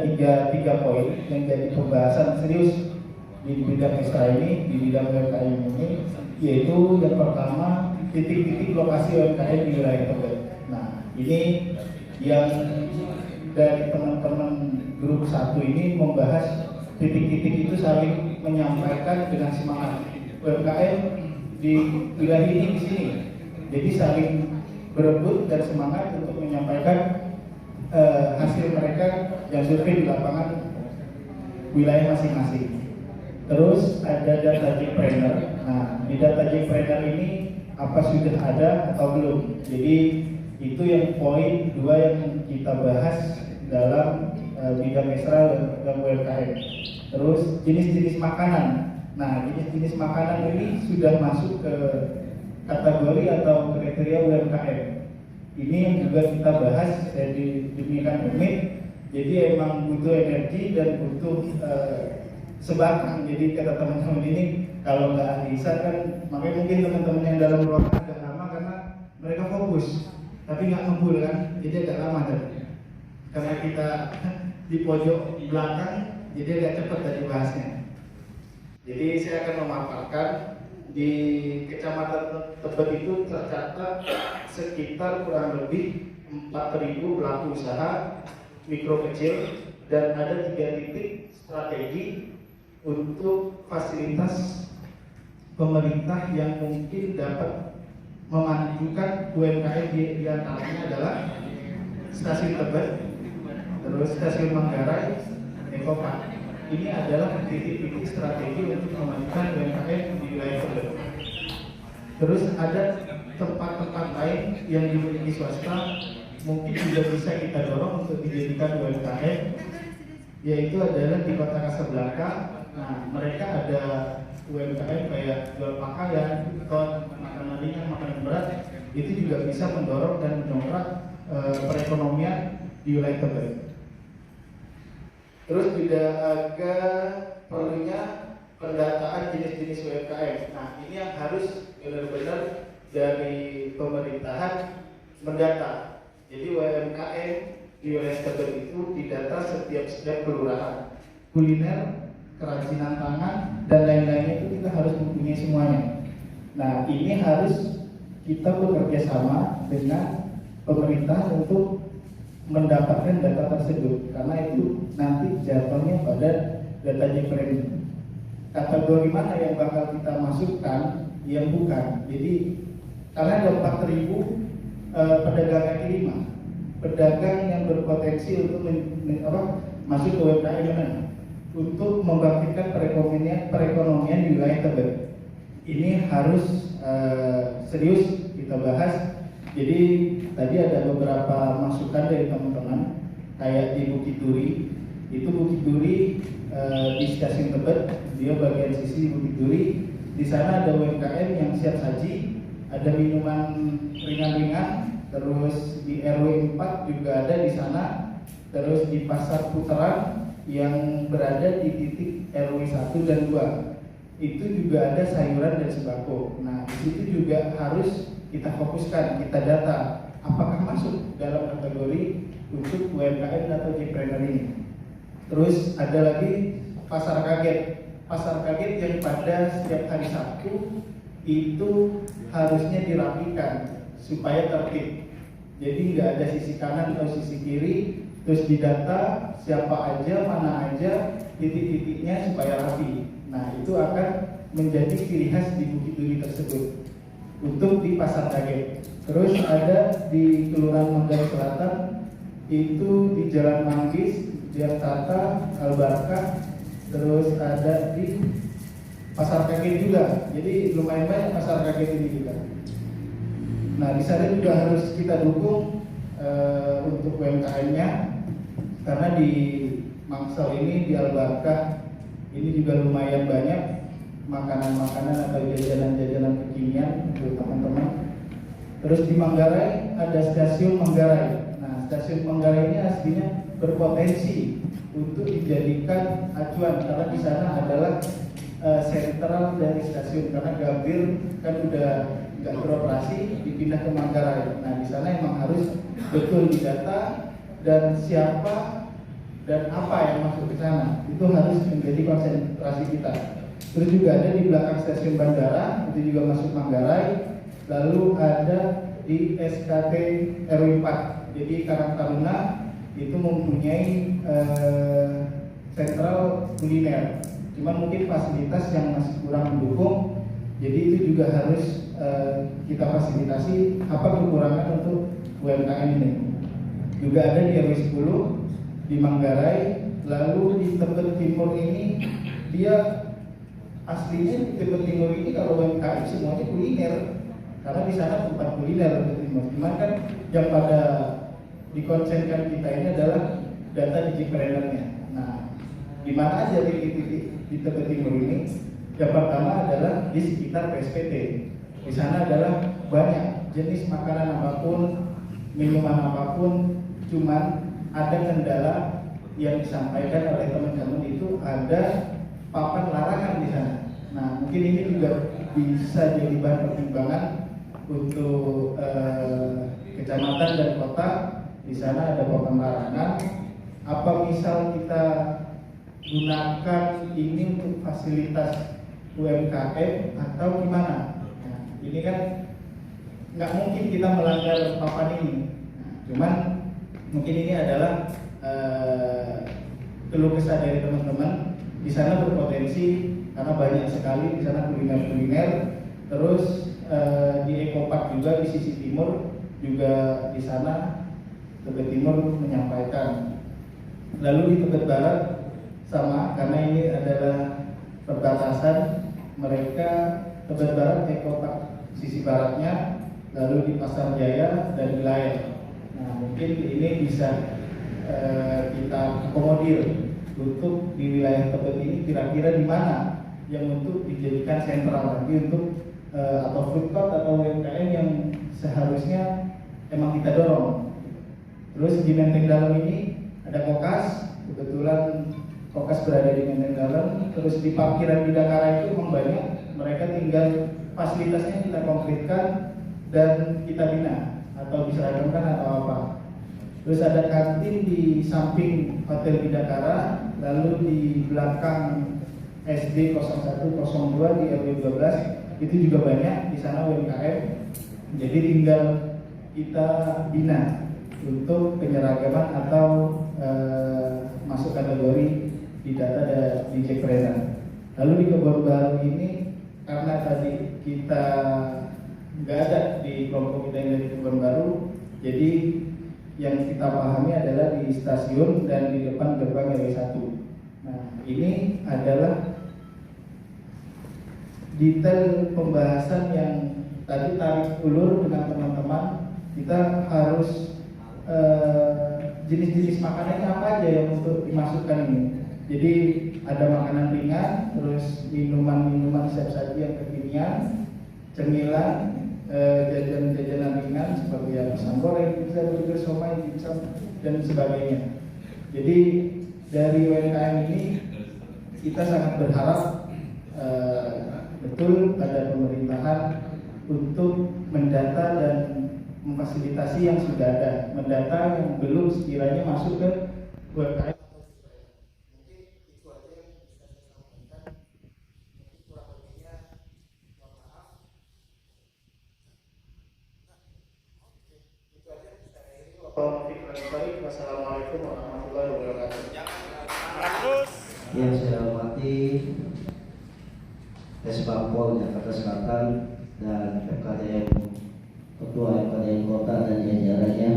tiga poin yang jadi pembahasan serius di bidang ekstra ini, di bidang UMKM ini, yaitu yang pertama titik-titik lokasi UMKM di wilayah Tebet. Nah, ini yang dari teman-teman grup 1 ini membahas titik-titik itu saling menyampaikan dengan semangat UMKM di wilayah ini di sini. Jadi saling berebut dan semangat untuk menyampaikan hasil mereka yang survei di lapangan wilayah masing-masing. Terus ada data Jackpreneur. Nah, di data Jackpreneur ini apa sudah ada atau belum? Jadi itu yang poin 2 yang kita bahas dalam bidang ekstra dan UMKM. Terus jenis-jenis makanan. Nah, jenis-jenis makanan ini sudah masuk ke kategori atau kriteria UMKM. Ini yang juga kita bahas di bidang umit. Jadi emang butuh energi dan butuh sebatang. Jadi kata teman-teman ini kalau nggak ahli ISA kan, makanya mungkin teman-teman yang dalam ruangan agak lama karena mereka fokus, tapi nggak ngumpul kan, jadi agak lama tadi. Karena kita di pojok belakang, jadi agak cepat tadi bahasnya. Jadi saya akan memaparkan di Kecamatan Tebet itu tercatat sekitar kurang lebih 4.000 pelaku usaha mikro kecil dan ada 3 titik strategi untuk fasilitas pemerintah yang mungkin dapat memajukan UMKM di antaranya adalah Stasiun Tebet, terus Stasiun Manggarai, Ekopark. Ini adalah titik-titik strategi untuk memajukan UMKM di wilayah Tebet. Terus ada tempat-tempat lain yang dimiliki swasta mungkin juga bisa kita dorong untuk dijadikan UMKM, yaitu adalah di Kota Kasablanka. Nah, mereka ada UMKM kayak jual pakaian, makanan ringan, makanan berat, itu juga bisa mendorong dan mendongkrak perekonomian di wilayah Tebet. Terus juga ada perlunya pendataan jenis-jenis UMKM. Nah, ini yang harus benar-benar dari pemerintahan mendata. Jadi UMKM di wilayah Tebet itu didata setiap kelurahan. Kuliner, kerajinan tangan, dan lain-lainnya itu kita harus mempunyai semuanya. Nah, ini harus kita bekerja sama dengan pemerintah untuk mendapatkan data tersebut, karena itu nanti jatuhnya pada data Jackpreneur. Kategori mana yang bakal kita masukkan, yang bukan. Jadi karena ada 4.000 pedagang kaki lima, pedagang yang berpotensi untuk masuk ke UMKM untuk membangkitkan perekonomian di wilayah Tebet. ini harus serius kita bahas. Jadi tadi ada beberapa masukan dari teman-teman, kayak di Bukit Duri. Itu Bukit Duri di Stasiun Tebet, dia bagian sisi Bukit Duri. Di sana ada UMKM yang siap saji, ada minuman ringan-ringan, terus di RW 4 juga ada di sana, terus di Pasar Putaran yang berada di titik RW 1 dan 2 itu juga ada sayuran dan sembako. Nah, di situ juga harus kita fokuskan, kita data apakah masuk dalam kategori untuk UMKM atau Jackpreneur ini. Terus ada lagi pasar kaget yang pada setiap hari Sabtu itu harusnya dirapikan supaya tertib. Jadi nggak ada sisi kanan atau sisi kiri, terus didata siapa aja, mana aja, titik-titiknya supaya rapi. Nah, itu akan menjadi ciri khas di Bukit Duri tersebut untuk di pasar kaget. Terus ada di Kelurahan Manggarai Selatan itu di Jalan Manggis, Jakarta, Al-Barkah. Terus ada di pasar kaget juga. Jadi lumayan banyak pasar kaget ini juga. Nah, di sana juga harus kita dukung untuk UMKM-nya, karena di Mangsel ini, di Al-Barkah ini juga lumayan banyak makanan-makanan atau jajanan-jajanan kekinian untuk teman-teman. Terus di Manggarai ada Stasiun Manggarai. Nah, Stasiun Manggarai ini aslinya berpotensi untuk dijadikan acuan, karena di sana adalah sentral dari stasiun, karena Gambir kan udah nggak beroperasi, dipindah ke Manggarai. Nah, di sana emang harus betul didata dan siapa dan apa yang masuk ke sana, itu harus menjadi konsentrasi kita. Terus juga ada di belakang stasiun bandara, itu juga masuk Manggarai. Lalu ada di SKT RW 4, jadi Karang Taruna itu mempunyai sentral kuliner, cuman mungkin fasilitas yang masih kurang mendukung, jadi itu juga harus kita fasilitasi apa kekurangan untuk UMKM ini. Juga ada di RW 10 di Manggarai. Lalu di Tebet Timur ini, dia aslinya di Tebet Timur ini kalau UMKM semuanya kuliner, karena di sana tempat kuliner Tebet Timur. Cuman kan yang pada dikonsenkan kita ini adalah data di Jackpreneur-nya. Nah, di mana aja titik-titik di Tebet Timur ini? Yang pertama adalah di sekitar PSPT. Di sana adalah banyak jenis makanan apapun, minuman apapun, cuman ada kendala yang disampaikan oleh teman-teman itu ada papan larangan di sana. Nah, mungkin ini juga bisa jadi bahan pertimbangan untuk kecamatan dan kota. Di sana ada papan larangan. Apa misal kita gunakan ini untuk fasilitas UMKM atau gimana? Nah, ini kan nggak mungkin kita melanggar papan ini. Nah, cuman mungkin ini adalah keluh kesah dari teman-teman. Di sana berpotensi karena banyak sekali di sana kuliner-kuliner. Terus di Ekopark juga di sisi timur juga di sana Tebet Timur menyampaikan. Lalu di Tebet Barat sama, karena ini adalah perbatasan mereka. Tebet Barat Ekopark sisi baratnya, lalu di Pasar Jaya dan wilayah. Nah, mungkin ini bisa kita akomodir untuk di wilayah Tebet ini kira-kira di mana yang untuk dijadikan sentral lagi untuk atau food court atau UMKM yang seharusnya emang kita dorong. Terus di Menteng Dalam ini ada Kokas, kebetulan Kokas berada di Menteng Dalam. Terus di parkiran Bidakara itu memang banyak, mereka tinggal fasilitasnya kita konkretkan dan kita bina atau diseragamkan atau apa. Terus ada kantin di samping Hotel Bidakara, lalu di belakang SD 0102 di RW 12 itu juga banyak di sana UMKM. Jadi tinggal kita bina untuk penyeragaman atau masuk kategori di data di Jackpreneur. Lalu di Kebon Baru ini karena tadi kita nggak ada di kelompok kita yang dari Kebon Baru, jadi yang kita pahami adalah di stasiun dan di depan gerbang RW 1. Nah, ini adalah detail pembahasan yang tadi tarik ulur dengan teman-teman. Kita harus jenis-jenis makanannya apa aja yang untuk dimasukkan ini. Jadi ada makanan ringan, terus minuman-minuman siap saji yang kekinian, cemilan, jajanan-jajanan ringan seperti pisang goreng, pizza, burger, somai, dimsum dan sebagainya. Jadi dari UMKM ini kita sangat berharap betul pada pemerintahan untuk mendata dan memfasilitasi yang sudah ada, mendata yang belum sekiranya masuk ke UMKM. Wassalamualaikum warahmatullahi wabarakatuh. Yang saya hormati Despapol Jakarta Selatan dan FKDM Ketua FKDM Kota dan jajarannya.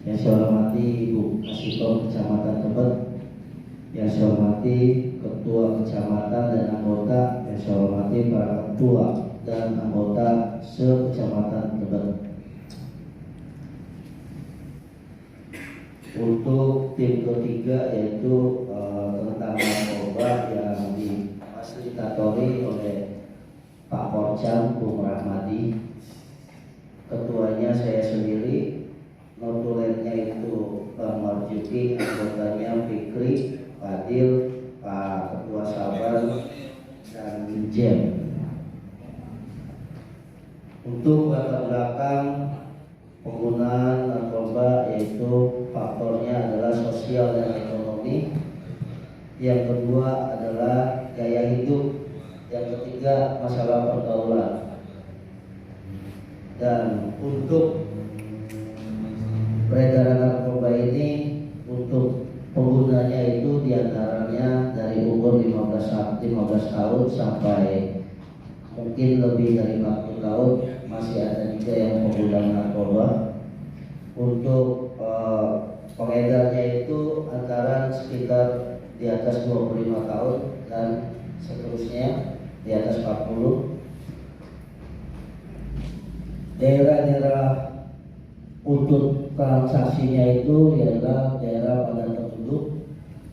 Yang saya hormati Ibu Kasipom Kecamatan Tebet. Yang saya hormati Ketua Kecamatan dan anggota. Yang saya hormati para ketua dan anggota se-Kecamatan Tebet. Untuk tim ketiga yaitu tentang narkoba yang difasilitatori oleh Pak Porcam Bung Rahmadi. Ketuanya saya sendiri, notulennya itu Bang Marjuki, anggotanya Fikri, Fadil, Pak Ketua Sabar, dan Jem. Untuk latar belakang penggunaan narkoba yaitu faktornya adalah sosial dan ekonomi. Yang kedua adalah gaya hidup. Yang ketiga masalah pergaulan. Dan untuk peredaran narkoba ini untuk penggunanya itu diantaranya dari umur 15 tahun sampai mungkin lebih dari 40 tahun. Masih ada juga yang pengguna narkoba. Untuk pengedarnya itu antara sekitar di atas 25 tahun dan seterusnya di atas 40. Daerah-daerah untuk transaksinya itu ialah daerah padat penduduk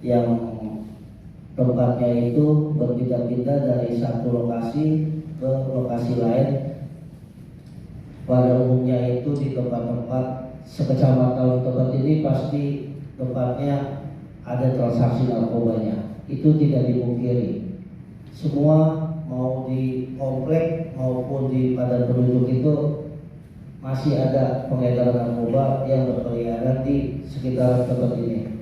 yang tempatnya itu berpindah-pindah dari satu lokasi ke lokasi lain. Pada umumnya itu di tempat-tempat sekecamatan tempat ini pasti tempatnya ada transaksi narkobanya. Itu tidak dipungkiri. Semua mau di komplek maupun di padat penduduk itu masih ada pengedaran narkoba yang berkeliaran di sekitar tempat ini.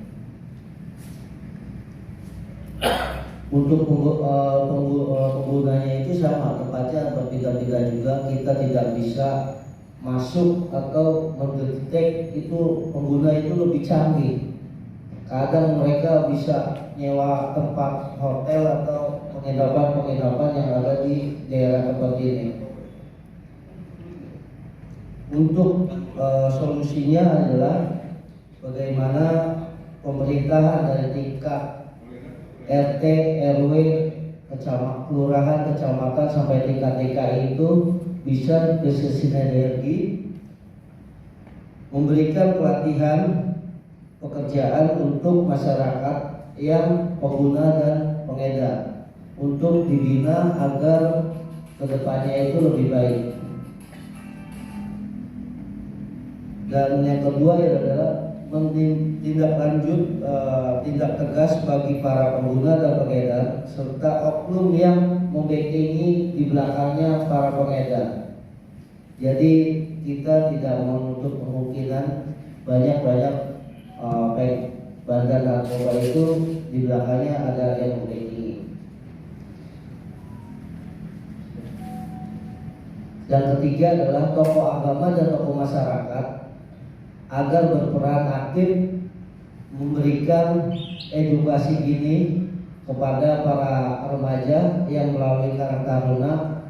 Untuk penggunanya itu sama, tempatnya berpindah-pindah juga. Kita tidak bisa masuk atau mendetek itu pengguna itu lebih canggih. Kadang mereka bisa nyewa tempat hotel atau penginapan yang ada di daerah tempat ini. Untuk solusinya adalah bagaimana pemerintahan dari tingkat RT, RW, kelurahan, kecamatan sampai tingkat DKI itu bisa bersinergi memberikan pelatihan pekerjaan untuk masyarakat yang pengguna dan pengedar untuk dibina agar kedepannya itu lebih baik. Dan yang kedua adalah tindak tegas bagi para pengguna dan pengedar serta oknum yang membackingi di belakangnya para pengedar. Jadi kita tidak menutup kemungkinan banyak bandar narkoba itu di belakangnya ada yang membackingi. Dan ketiga adalah tokoh agama dan tokoh masyarakat agar berperan aktif memberikan edukasi ini kepada para remaja yang melalui Karang Taruna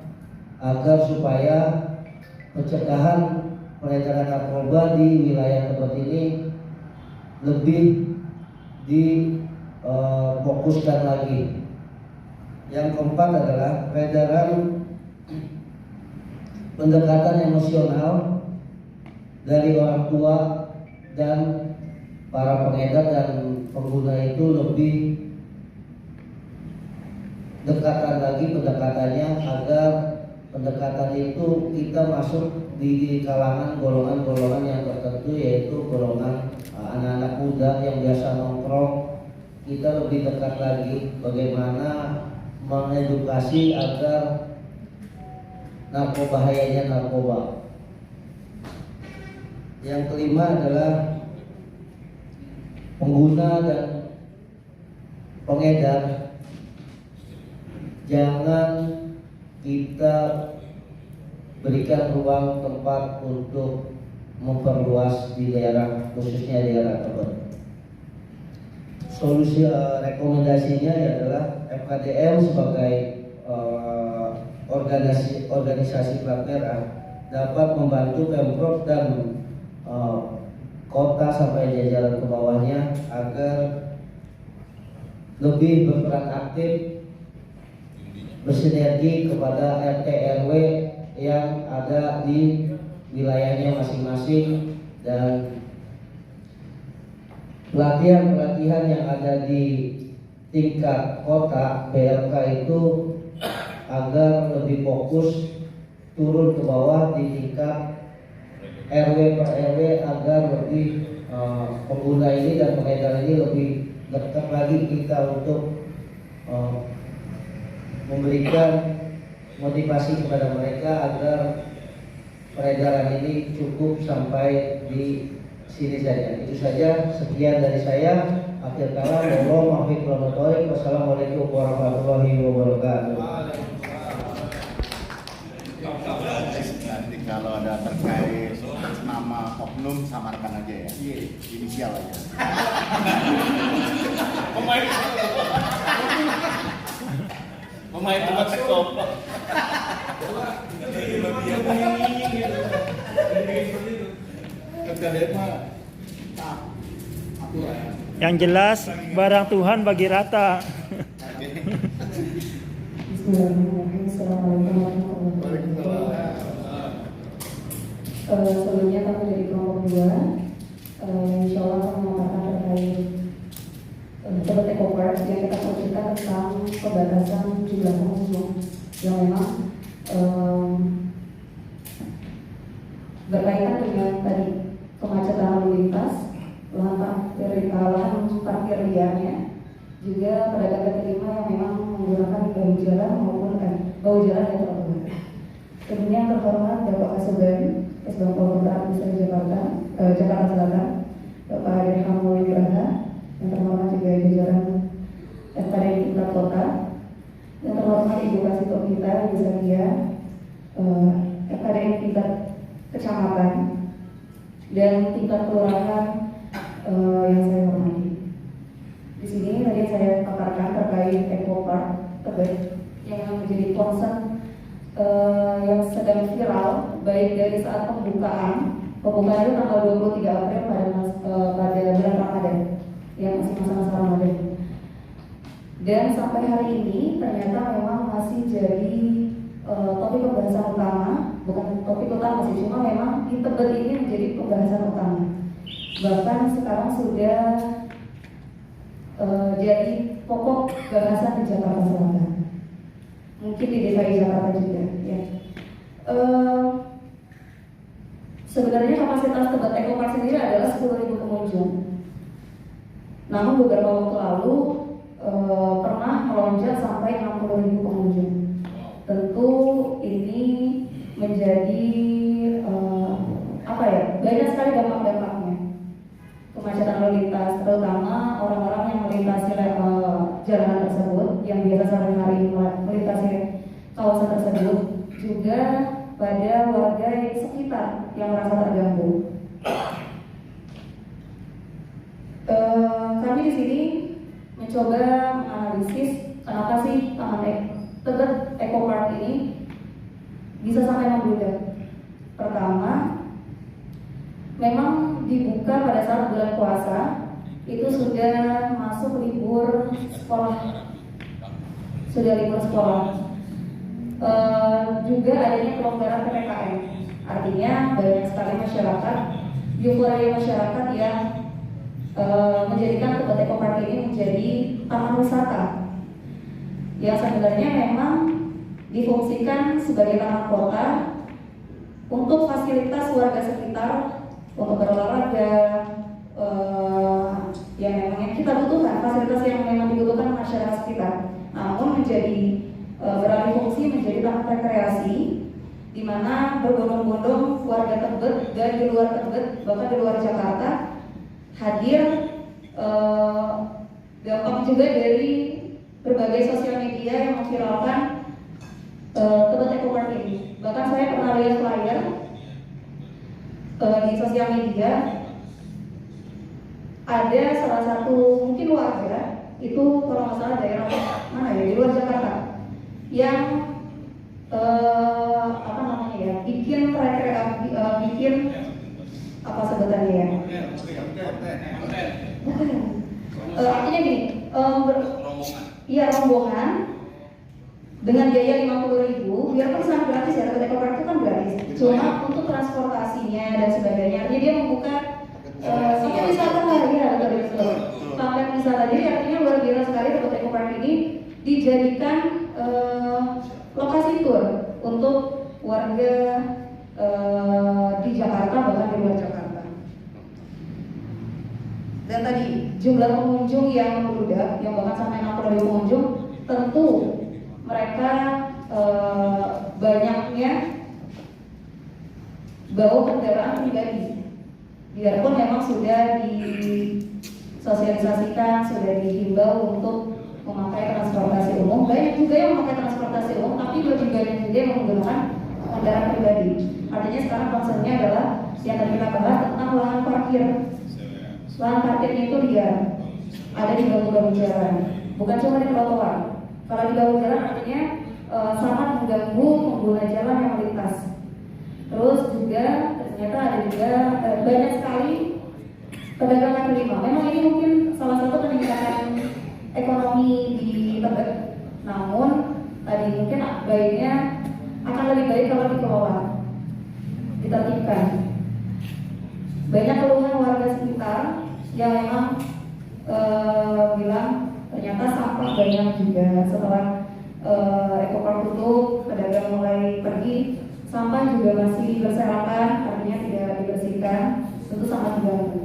agar supaya pencegahan peredaran narkoba di wilayah tempat ini lebih difokuskan lagi. Yang keempat adalah peredaran pendekatan emosional dari orang tua dan para pengedar dan pengguna itu lebih dekatan lagi pendekatannya, agar pendekatan itu kita masuk di kalangan golongan-golongan yang tertentu, yaitu golongan anak-anak muda yang biasa nongkrong. Kita lebih dekat lagi bagaimana mengedukasi agar bahayanya narkoba. Yang kelima adalah pengguna dan pengedar, jangan kita berikan ruang tempat untuk memperluas di daerah, khususnya daerah Tebet. Solusi rekomendasinya adalah FKDM sebagai organisasi plat merah dapat membantu Pemprov dan kota sampai jajaran ke bawahnya agar lebih berperan aktif, bersinergi kepada RT RW yang ada di wilayahnya masing-masing, dan pelatihan-pelatihan yang ada di tingkat kota BLK itu agar lebih fokus turun ke bawah di tingkat RW per RW, agar lebih pengguna ini dan pengedar ini lebih dekat lagi kita untuk memberikan motivasi kepada mereka agar peredaran ini cukup sampai di sini saja. Itu saja, sekian dari saya. Akhir kata, wassalamualaikum warahmatullahi wabarakatuh. Nanti kalau ada terkait nama oknum, samarkan aja ya, inisial aja. Pemain tempat sekop. Yang jelas barang Tuhan bagi rata. Bismillahirrahmanirrahim. Assalamualaikum warahmatullahi wabarakatuh. Sebelumnya kami dari kelompok 2, insya Allah akan memaparkan terkait Tebet Eco Park yang kita cerita tentang pembatasan jumlah pengunjung yang memang berkaitan dengan tadi kemacetan lalu lintas, lahan parkir liarnya, juga pedagang kaki lima yang memang menggunakan bahu jalan maupun bahu jalan yang terbuka. Kemudian yang terhormat Bapak Kasuban, Kesbang Polda Administrasi Jakarta Selatan, Bapak Dirhamul Ibraha, yang terhormat juga jajaran FKD tingkat kota, yang terhormat Ibu Kasito kita, Ibu Sadia, FKD tingkat kecamatan, dan tingkat kelurahan yang saya hormati. Di sini tadi saya paparkan terkait Eco Park Tebet yang menjadi concern yang sedang viral, baik dari saat pembukaan itu tanggal 23 April pada bulan Ramadan, yang masih masa-masa Ramadan, dan sampai hari ini ternyata memang masih jadi topik pembahasan utama, bukan topik utama sih, cuma memang di Tebet ini menjadi pembahasan utama. Bahkan sekarang sudah jadi pokok bahasan di Jakarta Selatan, mungkin di DKI Jakarta juga ya. Sebenarnya kapasitas Tebet Eco Park sendiri adalah 10.000 pengunjung. Namun beberapa waktu lalu pernah melonjak sampai 60.000 pengunjung. Tentu ini menjadi banyak sekali dampak-dampaknya. Kemacetan lalu lintas, terutama orang-orang yang melintasi jalanan tersebut, yang biasa sehari-hari melintasi kawasan tersebut, juga pada warga sekitar yang merasa terganggu. Kami di sini mencoba menganalisis kenapa sih Tebet Eco Park ini bisa sampai membludak. Pertama, memang dibuka pada saat bulan puasa, itu sudah masuk libur sekolah, juga adanya pelonggaran PPKM. Artinya banyak sekali masyarakat, euforia masyarakat yang menjadikan Tebet Eco Park ini menjadi taman wisata yang sebenarnya memang difungsikan sebagai taman kota untuk fasilitas warga sekitar untuk berolahraga, yang memang kita butuhkan, fasilitas yang memang dibutuhkan masyarakat sekitar. Namun menjadi beralih fungsi menjadi taman rekreasi, di mana berbondong-bondong warga Tebet dan di luar Tebet, bahkan di luar Jakarta hadir. Dampak juga dari berbagai sosial media yang memviralkan Tebet Eco Park ini. Bahkan saya pernah lihat flyer di sosial media, ada salah satu mungkin warga itu kalau nggak salah daerah mana ya, di luar Jakarta, yang apa namanya ya, bikin bikin apa sebutannya ya, artinya gini, rombongan dengan biaya 50.000, biarpun sangat gratis ya, Tebet Eco Park itu kan gratis, cuma untuk transportasinya dan sebagainya, artinya dia membuka paket wisata lah ya, paket wisata. Jadi artinya luar biasa sekali Tebet Eco Park ini dijadikan lokasi tur untuk warga di Jakarta, bahkan di luar Jakarta. Dan tadi jumlah pengunjung yang membludak, yang bahkan sampai 60.000 pengunjung, tentu mereka banyaknya bawa kendaraan pribadi. Biarpun memang sudah disosialisasikan, sudah dihimbau untuk memakai transportasi umum, banyak juga yang memakai transportasi umum, tapi lebih banyak juga yang menggunakan kendaraan pribadi. Artinya sekarang concernnya adalah yang tadi kita bahas tentang lahan parkir. Lahan parkirnya itu dia ada di bahu-bahu jalan, bukan cuma di trotoar. Kalau di bahu jalan artinya sangat mengganggu pengguna jalan yang melintas. Terus juga ternyata ada juga banyak sekali pedagang kaki lima. Memang ini mungkin salah satu peningkatan ekonomi di Tebet. Namun tadi mungkin baiknya akan lebih baik kalau dikelola, ditertibkan. Banyak keluhan warga sekitar yang memang bilang ternyata sampah banyak juga. Setelah Eco Park tutup, pedagang mulai pergi, sampah juga masih berserakan, artinya tidak dibersihkan, tentu sangat mengganggu.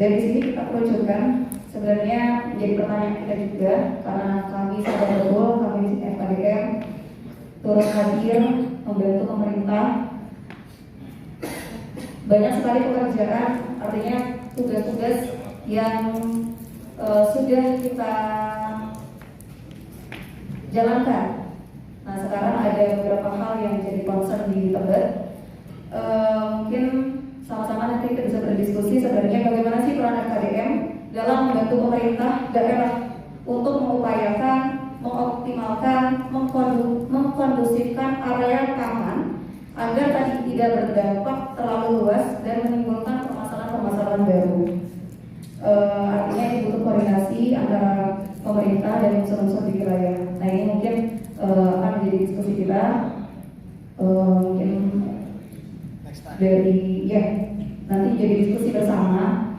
Dari sini kita kerucutkan sebenarnya menjadi pertanyaan kita juga, karena kami sadar betul, kami di FKDM turut hadir membantu pemerintah. Banyak sekali pekerjaan, artinya tugas-tugas yang sudah kita jalankan. Nah sekarang ada beberapa hal yang jadi concern di Tebet. Mungkin sama-sama nanti kita bisa berdiskusi sebenarnya bagaimana sih peran FKDM dalam membantu pemerintah daerah untuk mengupayakan, mengoptimalkan, mengkondusifkan area taman agar tadi tidak berdampak terlalu luas dan menimbulkan permasalahan-permasalahan baru. Artinya dibutuh koordinasi antara pemerintah dan unsur-unsur di wilayah. Nah ini mungkin akan menjadi diskusi kita, mungkin dari nanti jadi diskusi bersama,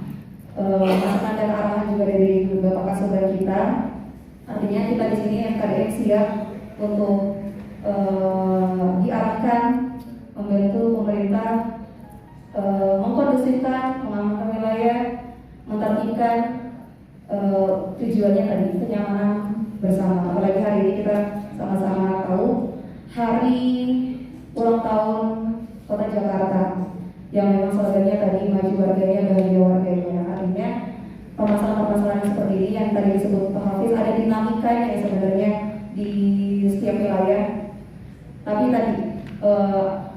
masukan dan arahan juga dari Bapak Kasubag kita. Artinya kita di sini FKDM siap untuk diarahkan membantu pemerintah mengkondusifkan, mengamankan wilayah, mentertibkan, tujuannya tadi kenyamanan bersama. Apalagi hari ini kita sama-sama tahu hari ulang tahun Kota Jakarta yang memang slogannya tadi maju warganya, bahagia warganya. Artinya permasalahan-permasalahan seperti ini yang tadi disebut Pak Hafiz, ada dinamikanya ya sebenarnya di setiap wilayah. Tapi tadi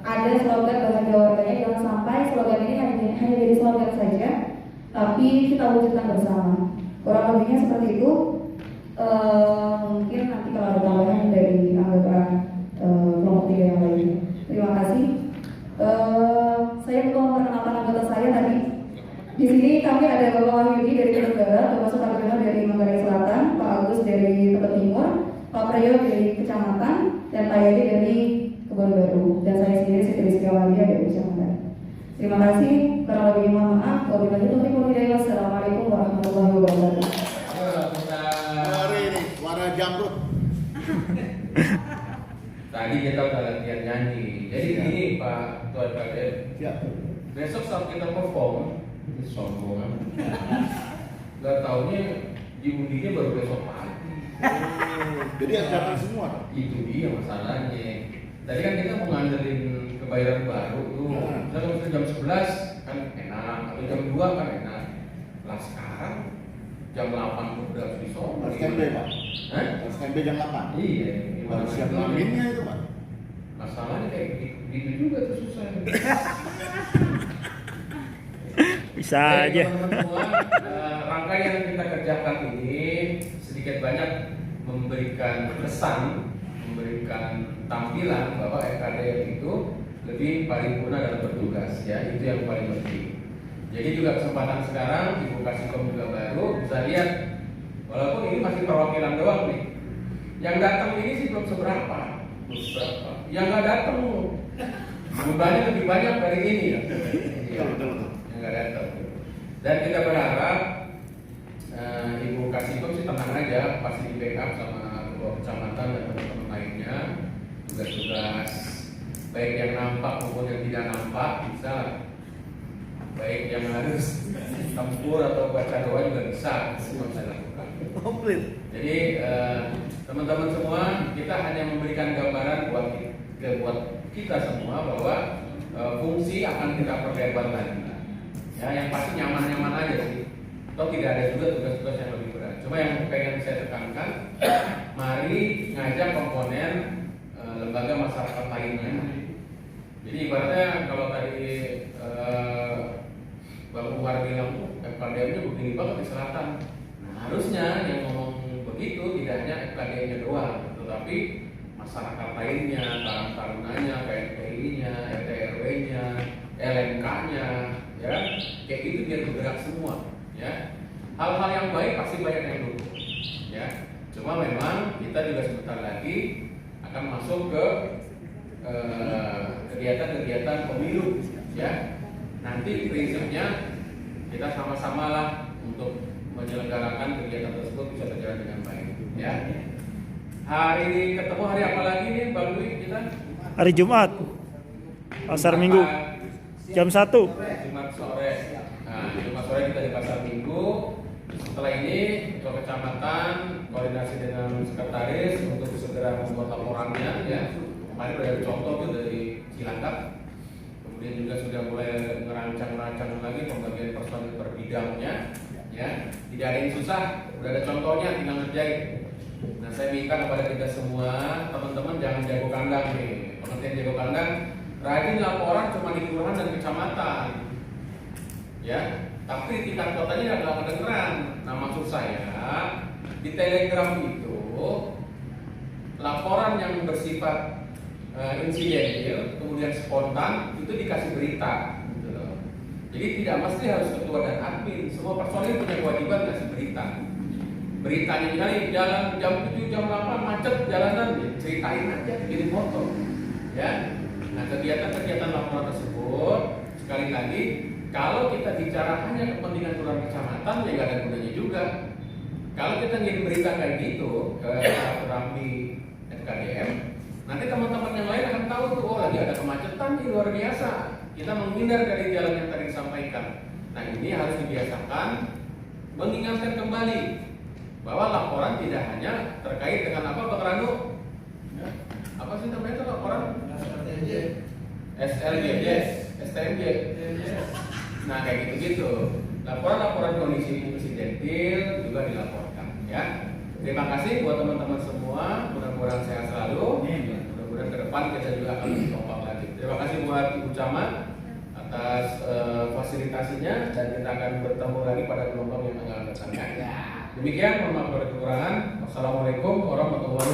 ada slogan bahagia warganya, jangan sampai slogan ini hanya jadi slogan saja, tapi kita wujudkan bersama. Kurang lebihnya seperti itu. Mungkin nanti kalau ada tambahan dari anggota kelompok 3 yang lainnya. Terima kasih. Saya mau memperkenalkan anggota saya tadi. Di sini kami ada Bapak Wahyudi dari Tenggara, Bapak Sukaryono dari Manggarai Agus dari Tebet Timur, Pak Priyo dari Kecamatan, dan Pak Yadi dari Kebon Baru, dan saya sendiri Siti Rizky Awalia dari Kecamatan. Terima kasih, kurang lebih mohon maaf. Wabillahi taufiq wal hidayah. Wassalamualaikum warahmatullahi wabarakatuh. Suara ini, suara jamrut. Tadi kita udah latihan nyanyi. Jadi ini Pak Ketua RKDM. Besok saat kita perform, ini sombong. Gak taunya diundinya baru besok pagi. Jadi ajakan semua. Itu dia masalahnya. Tadi kan kita mau ngandelin kebayaran baru tuh. Misalnya jam 11 kan enak, atau jam 2 kan enak. Lah sekarang jam 8 tuh udah di Solo. Harus standby, Pak. Hah? Harus standby jam 8. Iya. Harus siap laminnya itu, Pak. Masalahnya kayak gitu juga tuh susah. Bisa Jadi, aja. teman-teman semua, rangkaian yang kita kerjakan ini sedikit banyak memberikan kesan, memberikan tampilan bahwa RKDM itu lebih paripurna dalam bertugas, ya itu yang paling penting. Jadi juga kesempatan sekarang Ibu Kasikom juga baru bisa lihat, walaupun ini masih perwakilan doang nih, yang datang ini sih belum seberapa. Yang nggak datang bebannya lebih banyak dari ini ya. Yang nggak datang. Dan kita berharap Ibu Kasikom sih tenang aja, pasti di backup sama ketua kecamatan dan teman-teman lainnya. Tugas-tugas baik yang nampak maupun yang tidak nampak bisa, baik yang harus tempur atau baca doa juga bisa lakukan. Jadi teman-teman semua, kita hanya memberikan gambaran buat kita semua bahwa fungsi akan kita perlebar lagi. Ya, yang pasti nyaman-nyaman aja sih. Atau tidak ada juga tugas-tugas yang lebih berat. Cuma yang pengen saya tekankan, mari ngajak komponen lembaga masyarakat lainnya. Jadi ibaratnya kalau tadi Bang Umar bilang FKDM-nya begini banget di selatan. Nah, harusnya yang ngomong begitu tidak hanya FKDM-nya doang, tetapi masyarakat lainnya, taruna-tarunanya, KNPI-nya, RT RW-nya, LMK-nya, ya, kayak gitu biar bergerak semua, ya. Hal-hal yang baik pasti banyak yang dukung, ya. Cuma memang kita juga sebentar lagi akan masuk ke kegiatan-kegiatan pemilu, ya. Nanti prinsipnya kita sama-sama lah untuk menyelenggarakan kegiatan tersebut bisa berjalan dengan baik, ya. Hari ini ketemu hari apa lagi nih Bang Dwi kita? Hari Jumat, pasar Minggu, jam 1. Jumat sore. Nah, Jumat sore kita di pasar Minggu. Setelah ini ketua kecamatan koordinasi dengan sekretaris untuk segera membuat laporannya, ya. Kemarin ada contoh tuh dari Cilangkap. Kemudian juga sudah mulai merancang lagi pembagian personil per bidangnya, ya. Tidak ada yang susah, udah ada contohnya, tinggal ngerjain. Nah, saya minta kepada kita semua, teman-teman jangan jago kandang nih. Pengertian jago kandang, rajin laporan cuma di kelurahan dan kecamatan, ya. Tapi di tingkat kotanya nggak kedengeran. Nah, maksud saya di Telegram itu laporan yang bersifat insidentil, kemudian spontan itu dikasih berita, gitu loh. Jadi tidak mesti harus ketua dan admin, semua personil punya kewajiban kasih berita. Beritanya misalnya jalan jam 7, jam 8 macet jalanan, ceritain aja, bikin foto, ya. Nah, kegiatan-kegiatan laporan tersebut sekali lagi kalau kita bicara hanya kepentingan kelurahan kecamatan ya nggak ada gunanya juga. Kalau kita ngirim berita kayak gitu ke Rambi FKDM, nanti teman-teman yang lain akan tahu tuh, oh lagi ada kemacetan nih luar biasa. Kita menghindar dari jalan yang tadi disampaikan. Nah, ini harus dibiasakan mengingatkan kembali bahwa laporan tidak hanya terkait dengan apa Bang Ranu? Ya, apa sih namanya itu laporan? SLGJ, STMJ. Nah, kayak gitu-gitu. Laporan-laporan kondisi insidentil juga dilaporkan, ya. Terima kasih buat teman-teman semua. Mudah-mudahan sehat selalu. Mudah-mudahan ke depan kita juga akan lebih kompak lagi. Terima kasih buat Ibu Camat atas fasilitasinya dan kita akan bertemu lagi pada gelombang yang akan datang. Demikian, mohon maaf dari kekurangan. Wassalamualaikum warahmatullahi wabarakatuh.